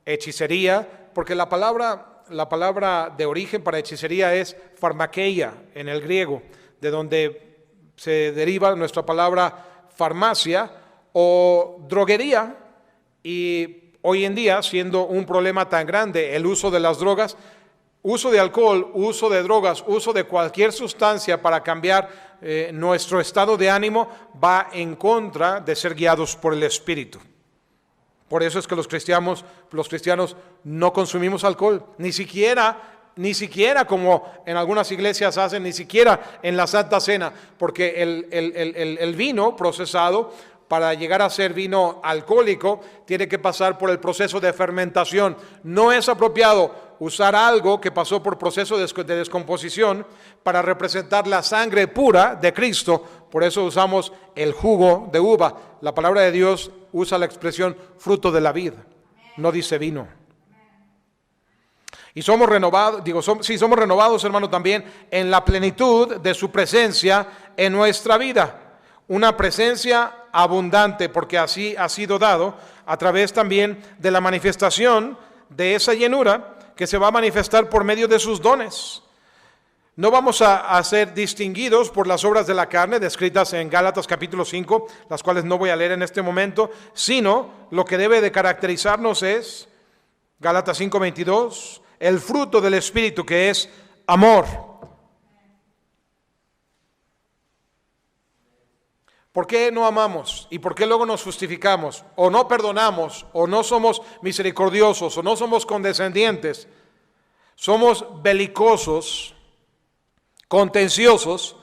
[SPEAKER 1] hechicería, porque la palabra de origen para hechicería es pharmakeia en el griego, de donde se deriva nuestra palabra farmacia o droguería, y hoy en día, siendo un problema tan grande el uso de las drogas, uso de alcohol, uso de drogas, uso de cualquier sustancia para cambiar nuestro estado de ánimo, va en contra de ser guiados por el Espíritu. Por eso es que los cristianos no consumimos alcohol, ni siquiera como en algunas iglesias hacen, ni siquiera en la Santa Cena, porque el vino procesado, para llegar a ser vino alcohólico, tiene que pasar por el proceso de fermentación. No es apropiado usar algo que pasó por proceso de descomposición para representar la sangre pura de Cristo. Por eso usamos el jugo de uva. La palabra de Dios usa la expresión fruto de la vid, no dice vino. Y somos renovados, somos renovados, hermano, también en la plenitud de su presencia en nuestra vida. Una presencia abundante, porque así ha sido dado a través también de la manifestación de esa llenura que se va a manifestar por medio de sus dones. No vamos a ser distinguidos por las obras de la carne descritas en Gálatas capítulo 5, las cuales no voy a leer en este momento, sino lo que debe de caracterizarnos es, Gálatas 5:22, el fruto del Espíritu, que es amor. ¿Por qué no amamos? ¿Y por qué luego nos justificamos? O no perdonamos, o no somos misericordiosos, o no somos condescendientes. Somos belicosos, contenciosos.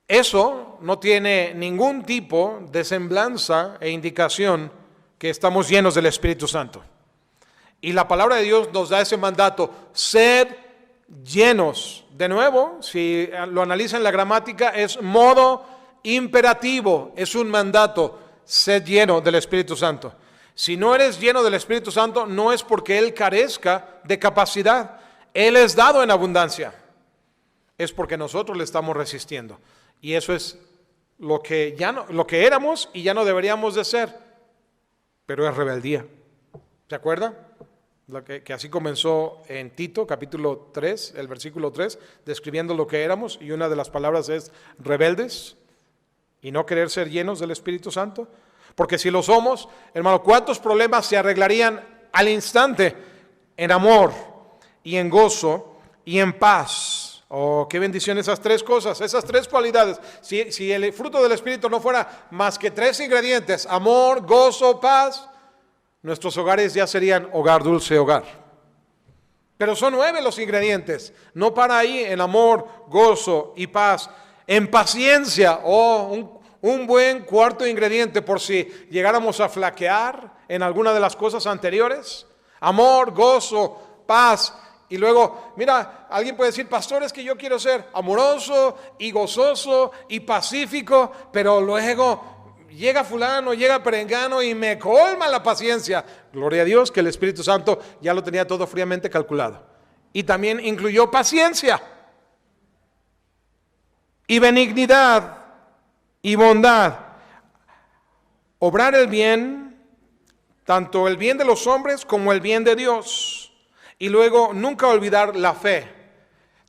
[SPEAKER 1] Eso no tiene ningún tipo de semblanza e indicación que estamos llenos del Espíritu Santo. Y la palabra de Dios nos da ese mandato: sed llenos. De nuevo, si lo analizan en la gramática, es modo imperativo, es un mandato: sed lleno del Espíritu Santo. Si no eres lleno del Espíritu Santo, no es porque Él carezca de capacidad. Él es dado en abundancia. Es porque nosotros le estamos resistiendo. Y eso es lo que éramos y ya no deberíamos de ser. Pero es rebeldía. ¿Se acuerda? Que así comenzó en Tito, capítulo 3, el versículo 3, describiendo lo que éramos, y una de las palabras es rebeldes y no querer ser llenos del Espíritu Santo. Porque si lo somos, hermano, ¿cuántos problemas se arreglarían al instante en amor y en gozo y en paz? Oh, qué bendición esas tres cosas, esas tres cualidades. Si el fruto del Espíritu no fuera más que tres ingredientes: amor, gozo, paz, nuestros hogares ya serían hogar, dulce hogar. Pero son 9 los ingredientes. No para ahí, en amor, gozo y paz. En paciencia, un buen cuarto ingrediente por si llegáramos a flaquear en alguna de las cosas anteriores. Amor, gozo, paz. Y luego, mira, alguien puede decir: pastor, es que yo quiero ser amoroso y gozoso y pacífico, pero luego llega fulano, llega perengano y me colma la paciencia. Gloria a Dios que el Espíritu Santo ya lo tenía todo fríamente calculado. Y también incluyó paciencia y benignidad y bondad. Obrar el bien, tanto el bien de los hombres como el bien de Dios. Y luego nunca olvidar la fe.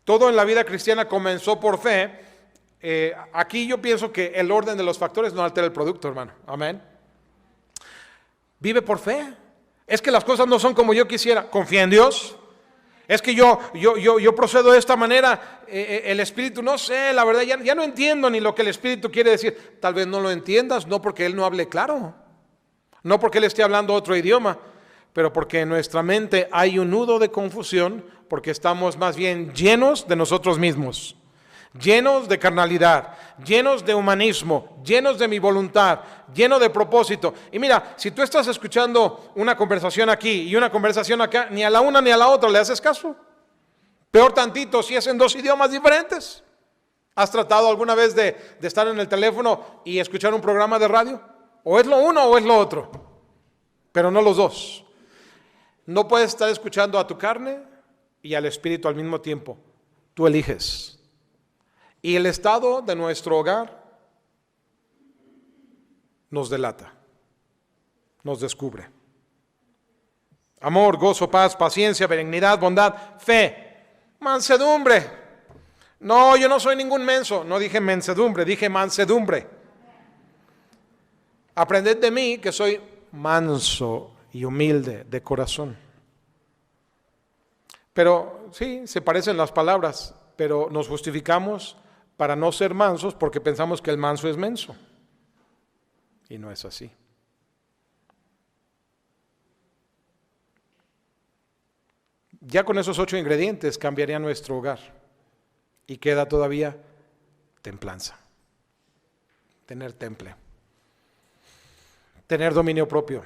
[SPEAKER 1] Todo en la vida cristiana comenzó por fe. Aquí yo pienso que el orden de los factores no altera el producto, hermano. Amén. Vive por fe. Es que las cosas no son como yo quisiera. Confía en Dios. Es que yo procedo de esta manera. El Espíritu, no sé, la verdad, ya no entiendo ni lo que el Espíritu quiere decir. Tal vez no lo entiendas, no porque Él no hable claro, no porque Él esté hablando otro idioma, pero porque en nuestra mente hay un nudo de confusión, porque estamos más bien llenos de nosotros mismos, llenos de carnalidad, llenos de humanismo, llenos de mi voluntad, lleno de propósito. Y mira, si tú estás escuchando una conversación aquí y una conversación acá, ni a la una ni a la otra le haces caso. Peor tantito si es en dos idiomas diferentes. ¿Has tratado alguna vez de estar en el teléfono y escuchar un programa de radio? O es lo uno o es lo otro, pero no los dos. No puedes estar escuchando a tu carne y al Espíritu al mismo tiempo. Tú eliges. Y el estado de nuestro hogar nos delata, nos descubre. Amor, gozo, paz, paciencia, benignidad, bondad, fe, mansedumbre. No, yo no soy ningún menso. No dije mensedumbre, dije mansedumbre. Aprended de mí que soy manso y humilde de corazón. Pero sí, se parecen las palabras, pero nos justificamos para no ser mansos porque pensamos que el manso es menso. Y no es así. Ya con esos 8 ingredientes cambiaría nuestro hogar. Y queda todavía templanza. Tener temple. Tener dominio propio.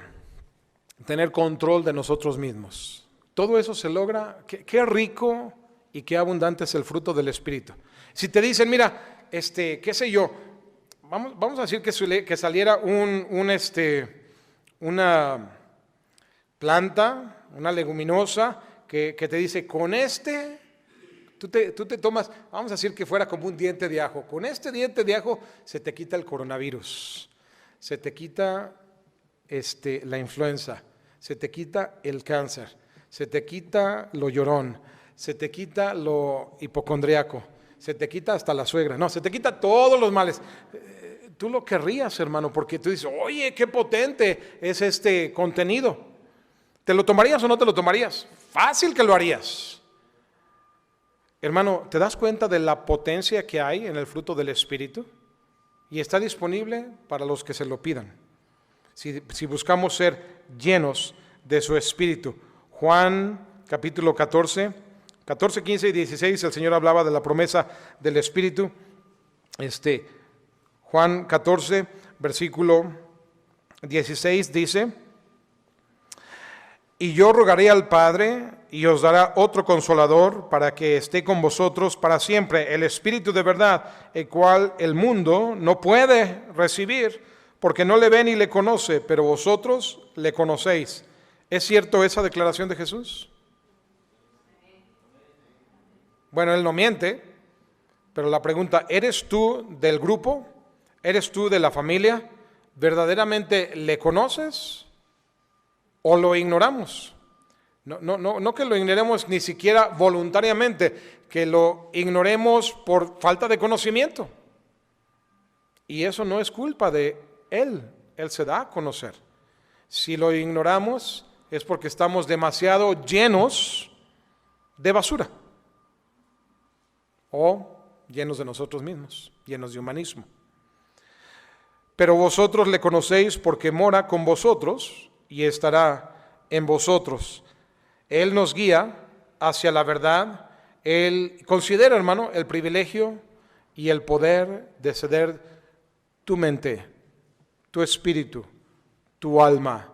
[SPEAKER 1] Tener control de nosotros mismos. Todo eso se logra. Qué rico y qué abundante es el fruto del Espíritu. Si te dicen, mira, qué sé yo, vamos a decir que saliera una planta, una leguminosa, que te dice, con tú te tomas, vamos a decir que fuera como un diente de ajo, con este diente de ajo se te quita el coronavirus, se te quita la influenza, se te quita el cáncer, se te quita lo llorón, se te quita lo hipocondriaco, se te quita hasta la suegra, no, se te quita todos los males. Tú lo querrías, hermano, porque tú dices, oye, qué potente es este contenido. ¿Te lo tomarías o no te lo tomarías? Fácil que lo harías. Hermano, ¿te das cuenta de la potencia que hay en el fruto del Espíritu? Y está disponible para los que se lo pidan. Si buscamos ser llenos de su Espíritu. Juan capítulo 14, 15 y 16, el Señor hablaba de la promesa del Espíritu. Juan 14, versículo 16 dice, y yo rogaré al Padre y os dará otro consolador para que esté con vosotros para siempre, el Espíritu de verdad, el cual el mundo no puede recibir porque no le ve ni le conoce, pero vosotros le conocéis. ¿Es cierto esa declaración de Jesús? Bueno, Él no miente, pero la pregunta, ¿eres tú del grupo? ¿Eres tú de la familia? ¿Verdaderamente le conoces o lo ignoramos? No que lo ignoremos ni siquiera voluntariamente, que lo ignoremos por falta de conocimiento. Y eso no es culpa de Él se da a conocer. Si lo ignoramos es porque estamos demasiado llenos de basura o llenos de nosotros mismos, llenos de humanismo. Pero vosotros le conocéis porque mora con vosotros y estará en vosotros. Él nos guía hacia la verdad. Él considera, hermano, el privilegio y el poder de ceder tu mente, tu espíritu, tu alma,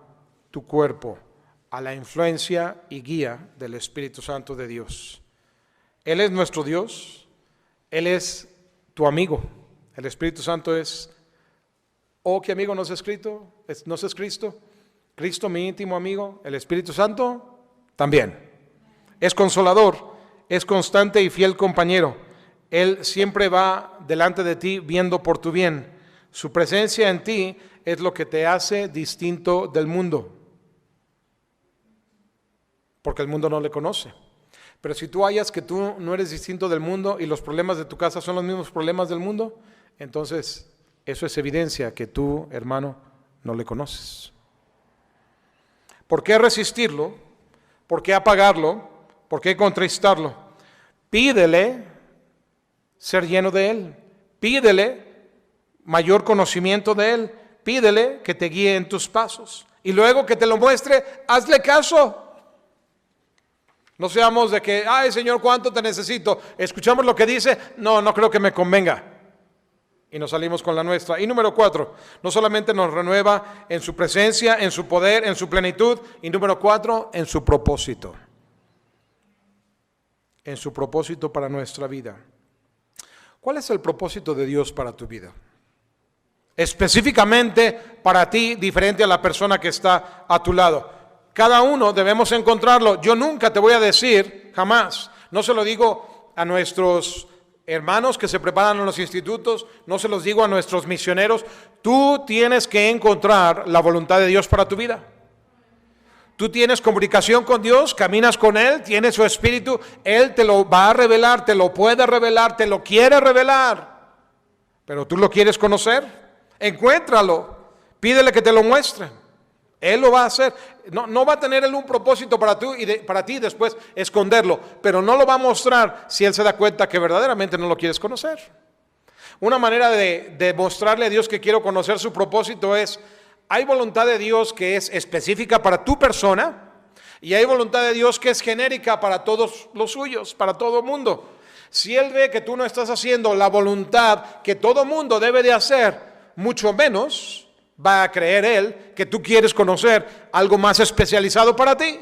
[SPEAKER 1] tu cuerpo a la influencia y guía del Espíritu Santo de Dios. Él es nuestro Dios, Él es tu amigo. El Espíritu Santo es, ¿qué amigo nos es Cristo? Cristo, mi íntimo amigo, el Espíritu Santo también. Es consolador, es constante y fiel compañero. Él siempre va delante de ti viendo por tu bien. Su presencia en ti es lo que te hace distinto del mundo, porque el mundo no le conoce. Pero si tú hallas que tú no eres distinto del mundo y los problemas de tu casa son los mismos problemas del mundo, entonces eso es evidencia que tú, hermano, no le conoces. ¿Por qué resistirlo? ¿Por qué apagarlo? ¿Por qué contristarlo? Pídele ser lleno de Él. Pídele mayor conocimiento de Él. Pídele que te guíe en tus pasos. Y luego que te lo muestre, hazle caso. No seamos de que, ay Señor, ¿cuánto te necesito? Escuchamos lo que dice, no creo que me convenga. Y nos salimos con la nuestra. Y número 4, no solamente nos renueva en su presencia, en su poder, en su plenitud. Y número 4, en su propósito. En su propósito para nuestra vida. ¿Cuál es el propósito de Dios para tu vida? Específicamente para ti, diferente a la persona que está a tu lado. Cada uno debemos encontrarlo. Yo nunca te voy a decir, jamás, no se lo digo a nuestros hermanos que se preparan en los institutos, no se los digo a nuestros misioneros, tú tienes que encontrar la voluntad de Dios para tu vida. Tú tienes comunicación con Dios, caminas con Él, tienes su Espíritu, Él te lo va a revelar, te lo puede revelar, te lo quiere revelar, pero tú lo quieres conocer, encuéntralo, pídele que te lo muestre, Él lo va a hacer. No va a tener Él un propósito para ti después esconderlo, pero no lo va a mostrar si Él se da cuenta que verdaderamente no lo quieres conocer. Una manera de mostrarle a Dios que quiero conocer su propósito es, hay voluntad de Dios que es específica para tu persona y hay voluntad de Dios que es genérica para todos los suyos, para todo el mundo. Si Él ve que tú no estás haciendo la voluntad que todo mundo debe de hacer, mucho menos va a creer Él que tú quieres conocer algo más especializado para ti.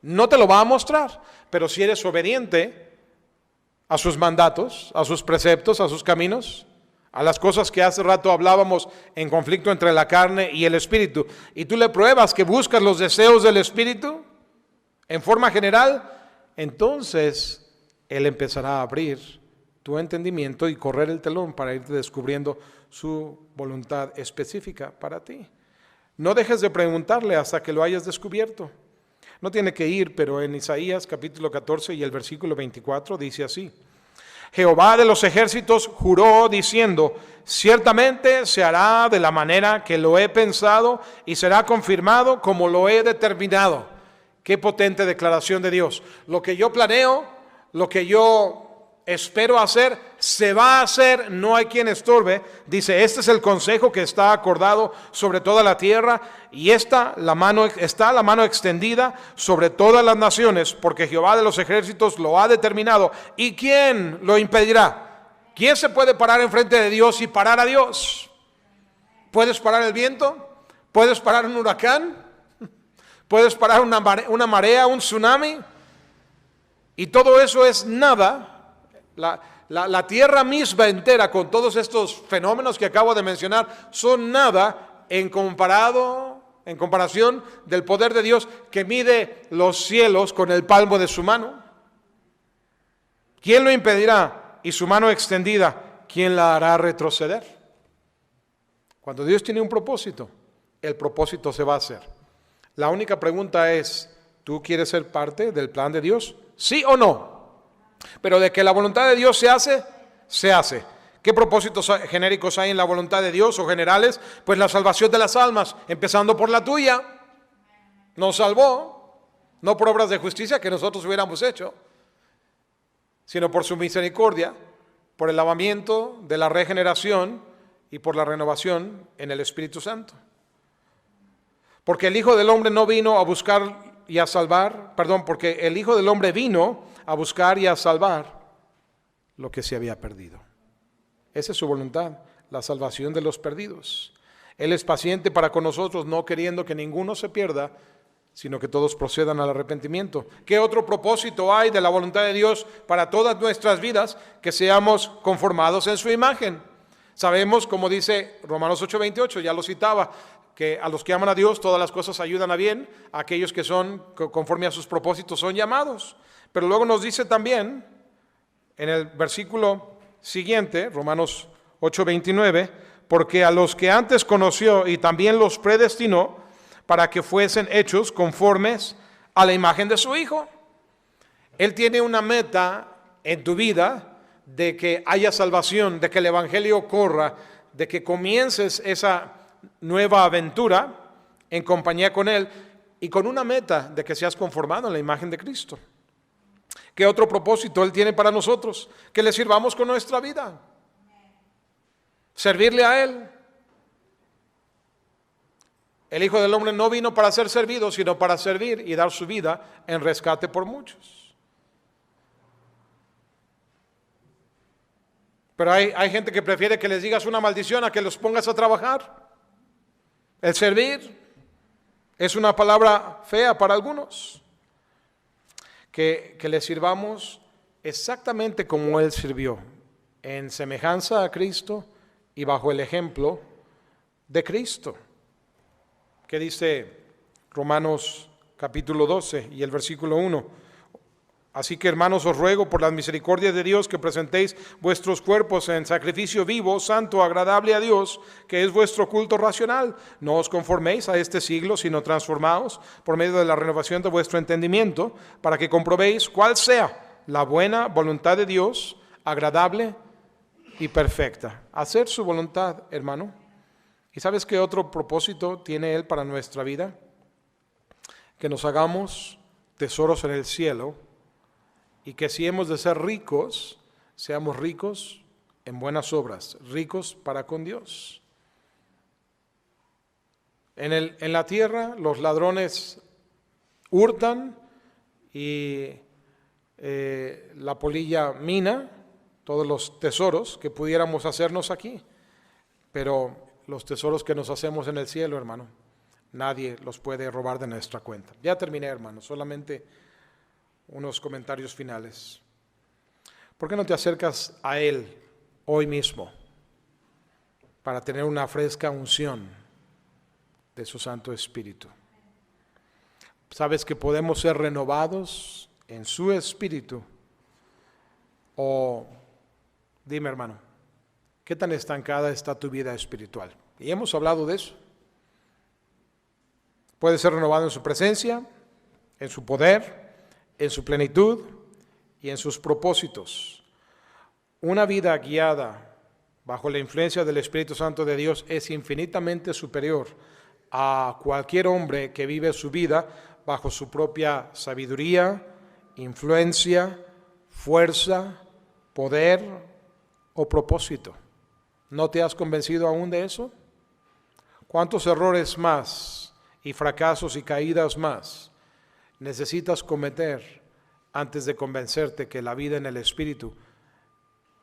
[SPEAKER 1] No te lo va a mostrar, pero si eres obediente a sus mandatos, a sus preceptos, a sus caminos, a las cosas que hace rato hablábamos en conflicto entre la carne y el espíritu, y tú le pruebas que buscas los deseos del espíritu en forma general, entonces Él empezará a abrir tu entendimiento y correr el telón para irte descubriendo su voluntad específica para ti. No dejes de preguntarle hasta que lo hayas descubierto. No tiene que ir, pero en Isaías capítulo 14 y el versículo 24 dice así: Jehová de los ejércitos juró diciendo, ciertamente se hará de la manera que lo he pensado y será confirmado como lo he determinado. Qué potente declaración de Dios. Lo que yo planeo, lo que yo espero hacer, se va a hacer, no hay quien estorbe. Dice, este es el consejo que está acordado sobre toda la tierra y está la mano extendida sobre todas las naciones, porque Jehová de los ejércitos lo ha determinado. ¿Y quién lo impedirá? ¿Quién se puede parar enfrente de Dios y parar a Dios? ¿Puedes parar el viento? ¿Puedes parar un huracán? ¿Puedes parar una marea, un tsunami? Y todo eso es nada. La tierra misma entera con todos estos fenómenos que acabo de mencionar son nada en comparación del poder de Dios que mide los cielos con el palmo de su mano. ¿Quién lo impedirá? Y su mano extendida, ¿quién la hará retroceder? Cuando Dios tiene un propósito, el propósito se va a hacer. La única pregunta es, ¿tú quieres ser parte del plan de Dios? ¿Sí o no? Pero de que la voluntad de Dios se hace, se hace. ¿Qué propósitos genéricos hay en la voluntad de Dios o generales? Pues la salvación de las almas, empezando por la tuya. Nos salvó, no por obras de justicia que nosotros hubiéramos hecho, sino por su misericordia, por el lavamiento de la regeneración y por la renovación en el Espíritu Santo. Porque el Hijo del Hombre no vino a buscar y a salvar, porque el Hijo del Hombre vino a buscar y a salvar lo que se había perdido. Esa es su voluntad, la salvación de los perdidos. Él es paciente para con nosotros, no queriendo que ninguno se pierda, sino que todos procedan al arrepentimiento. ¿Qué otro propósito hay de la voluntad de Dios para todas nuestras vidas? Que seamos conformados en su imagen. Sabemos, como dice Romanos 8:28, ya lo citaba, que a los que aman a Dios todas las cosas ayudan a bien, a aquellos que son conforme a sus propósitos son llamados. Pero luego nos dice también, en el versículo siguiente, Romanos 8:29, porque a los que antes conoció y también los predestinó para que fuesen hechos conformes a la imagen de su Hijo. Él tiene una meta en tu vida de que haya salvación, de que el Evangelio corra, de que comiences esa nueva aventura en compañía con Él y con una meta de que seas conformado en la imagen de Cristo. ¿Qué otro propósito Él tiene para nosotros? Que le sirvamos con nuestra vida. Servirle a Él. El Hijo del Hombre no vino para ser servido, sino para servir y dar su vida en rescate por muchos. Pero hay gente que prefiere que les digas una maldición a que los pongas a trabajar. El servir es una palabra fea para algunos. Que le sirvamos exactamente como Él sirvió, en semejanza a Cristo y bajo el ejemplo de Cristo. ¿Qué dice Romanos capítulo 12 y el versículo 1? Así que, hermanos, os ruego por las misericordias de Dios que presentéis vuestros cuerpos en sacrificio vivo, santo, agradable a Dios, que es vuestro culto racional. No os conforméis a este siglo, sino transformaos por medio de la renovación de vuestro entendimiento, para que comprobéis cuál sea la buena voluntad de Dios, agradable y perfecta. Hacer su voluntad, hermano. ¿Y sabes qué otro propósito tiene Él para nuestra vida? Que nos hagamos tesoros en el cielo, y que si hemos de ser ricos, seamos ricos en buenas obras, ricos para con Dios. En la tierra los ladrones hurtan y la polilla mina todos los tesoros que pudiéramos hacernos aquí, pero los tesoros que nos hacemos en el cielo, hermano, nadie los puede robar de nuestra cuenta. Ya terminé, hermano, solamente unos comentarios finales. ¿Por qué no te acercas a Él hoy mismo para tener una fresca unción de su Santo Espíritu? ¿Sabes que podemos ser renovados en su Espíritu? O dime, hermano, ¿qué tan estancada está tu vida espiritual? Y hemos hablado de eso. Puede ser renovado en su presencia, en su poder, en su plenitud y en sus propósitos. Una vida guiada bajo la influencia del Espíritu Santo de Dios es infinitamente superior a cualquier hombre que vive su vida bajo su propia sabiduría, influencia, fuerza, poder o propósito. ¿No te has convencido aún de eso? ¿Cuántos errores más y fracasos y caídas más necesitas cometer antes de convencerte que la vida en el Espíritu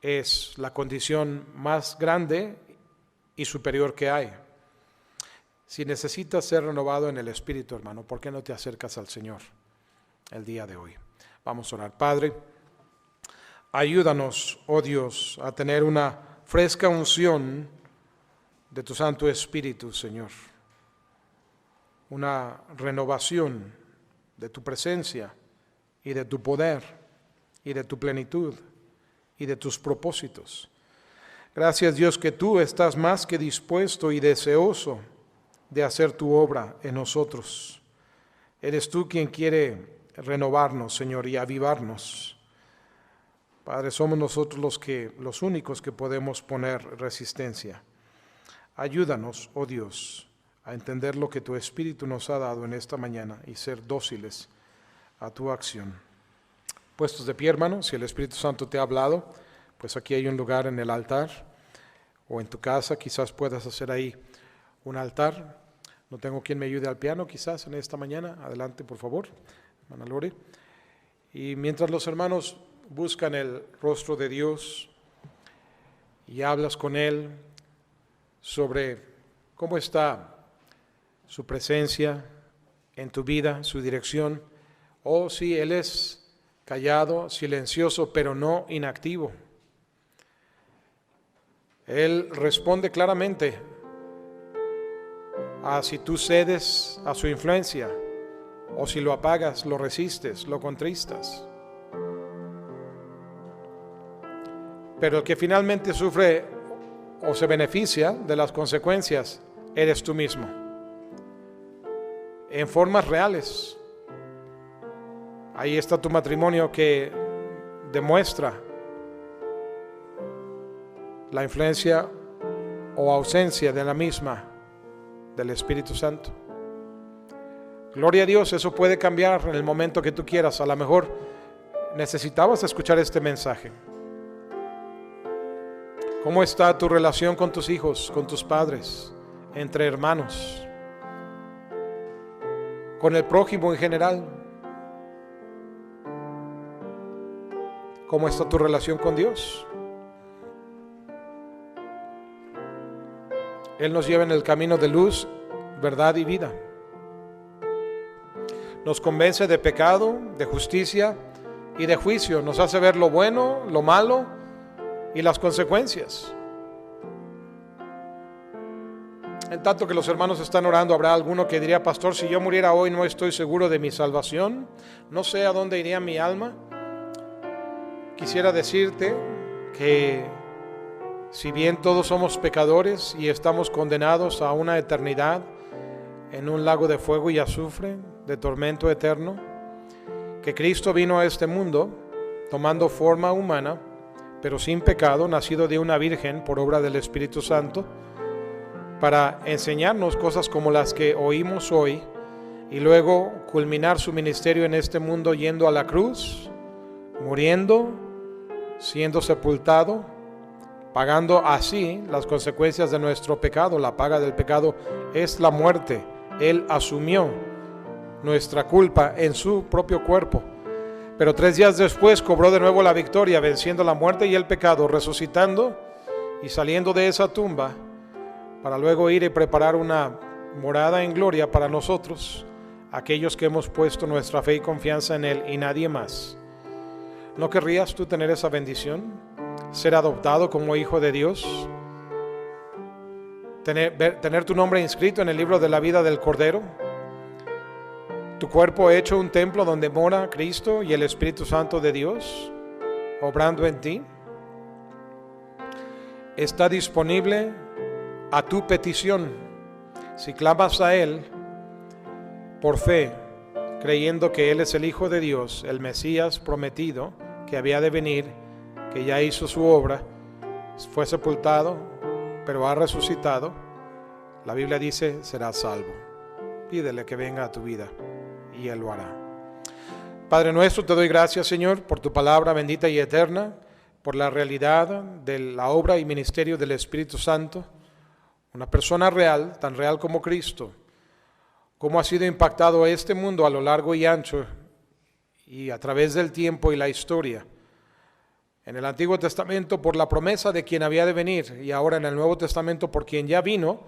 [SPEAKER 1] es la condición más grande y superior que hay? Si necesitas ser renovado en el Espíritu, hermano, ¿por qué no te acercas al Señor el día de hoy? Vamos a orar. Padre, ayúdanos, oh Dios, a tener una fresca unción de tu Santo Espíritu, Señor. Una renovación de tu presencia y de tu poder y de tu plenitud y de tus propósitos. Gracias, Dios, que tú estás más que dispuesto y deseoso de hacer tu obra en nosotros. Eres tú quien quiere renovarnos, Señor, y avivarnos. Padre, somos nosotros los únicos que podemos poner resistencia. Ayúdanos, oh Dios, a entender lo que tu Espíritu nos ha dado en esta mañana y ser dóciles a tu acción. Puestos de pie, hermano, si el Espíritu Santo te ha hablado, pues aquí hay un lugar en el altar, o en tu casa quizás puedas hacer ahí un altar. No tengo quien me ayude al piano quizás en esta mañana. Adelante, por favor, hermana Lore. Y mientras los hermanos buscan el rostro de Dios y hablas con Él sobre cómo está su presencia en tu vida, su dirección, o si Él es callado, silencioso, pero no inactivo. Él responde claramente a si tú cedes a su influencia, o si lo apagas, lo resistes, lo contristas. Pero el que finalmente sufre o se beneficia de las consecuencias eres tú mismo. En formas reales. Ahí está tu matrimonio que demuestra la influencia o ausencia de la misma del Espíritu Santo. Gloria a Dios, eso puede cambiar en el momento que tú quieras. A lo mejor necesitabas escuchar este mensaje. ¿Cómo está tu relación con tus hijos, con tus padres, entre hermanos, con el prójimo en general? ¿Cómo está tu relación con Dios? Él nos lleva en el camino de luz, verdad y vida. Nos convence de pecado, de justicia y de juicio. Nos hace ver lo bueno, lo malo y las consecuencias. En tanto que los hermanos están orando, habrá alguno que diría: pastor, si yo muriera hoy no estoy seguro de mi salvación, no sé a dónde iría mi alma. Quisiera decirte que si bien todos somos pecadores y estamos condenados a una eternidad en un lago de fuego y azufre, de tormento eterno, que Cristo vino a este mundo tomando forma humana, pero sin pecado, nacido de una virgen por obra del Espíritu Santo, para enseñarnos cosas como las que oímos hoy y luego culminar su ministerio en este mundo yendo a la cruz, muriendo, siendo sepultado, pagando así las consecuencias de nuestro pecado. La paga del pecado es la muerte. Él asumió nuestra culpa en su propio cuerpo, pero 3 días después cobró de nuevo la victoria, venciendo la muerte y el pecado, resucitando y saliendo de esa tumba para luego ir y preparar una morada en gloria para nosotros, aquellos que hemos puesto nuestra fe y confianza en Él y nadie más. ¿No querrías tú tener esa bendición? Ser adoptado como hijo de Dios, tener tu nombre inscrito en el libro de la vida del Cordero, tu cuerpo hecho un templo donde mora Cristo y el Espíritu Santo de Dios, obrando en ti. Está disponible a tu petición. Si clamas a Él por fe, creyendo que Él es el Hijo de Dios, el Mesías prometido, que había de venir, que ya hizo su obra, fue sepultado, pero ha resucitado, la Biblia dice, serás salvo. Pídele que venga a tu vida y Él lo hará. Padre nuestro, te doy gracias, Señor, por tu palabra bendita y eterna, por la realidad de la obra y ministerio del Espíritu Santo, una persona real, tan real como Cristo, cómo ha sido impactado este mundo a lo largo y ancho y a través del tiempo y la historia. En el Antiguo Testamento por la promesa de quien había de venir, y ahora en el Nuevo Testamento por quien ya vino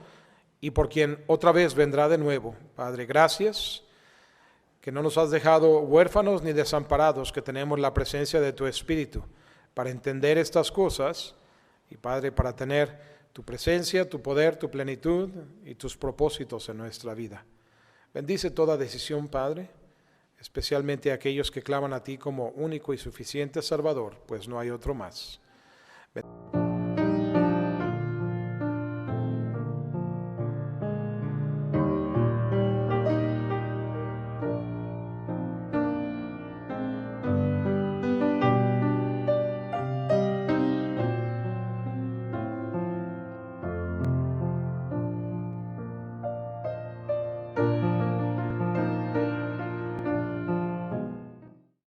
[SPEAKER 1] y por quien otra vez vendrá de nuevo. Padre, gracias que no nos has dejado huérfanos ni desamparados, que tenemos la presencia de tu Espíritu para entender estas cosas y, Padre, para tener tu presencia, tu poder, tu plenitud y tus propósitos en nuestra vida. Bendice toda decisión, Padre, especialmente a aquellos que claman a ti como único y suficiente Salvador, pues no hay otro más.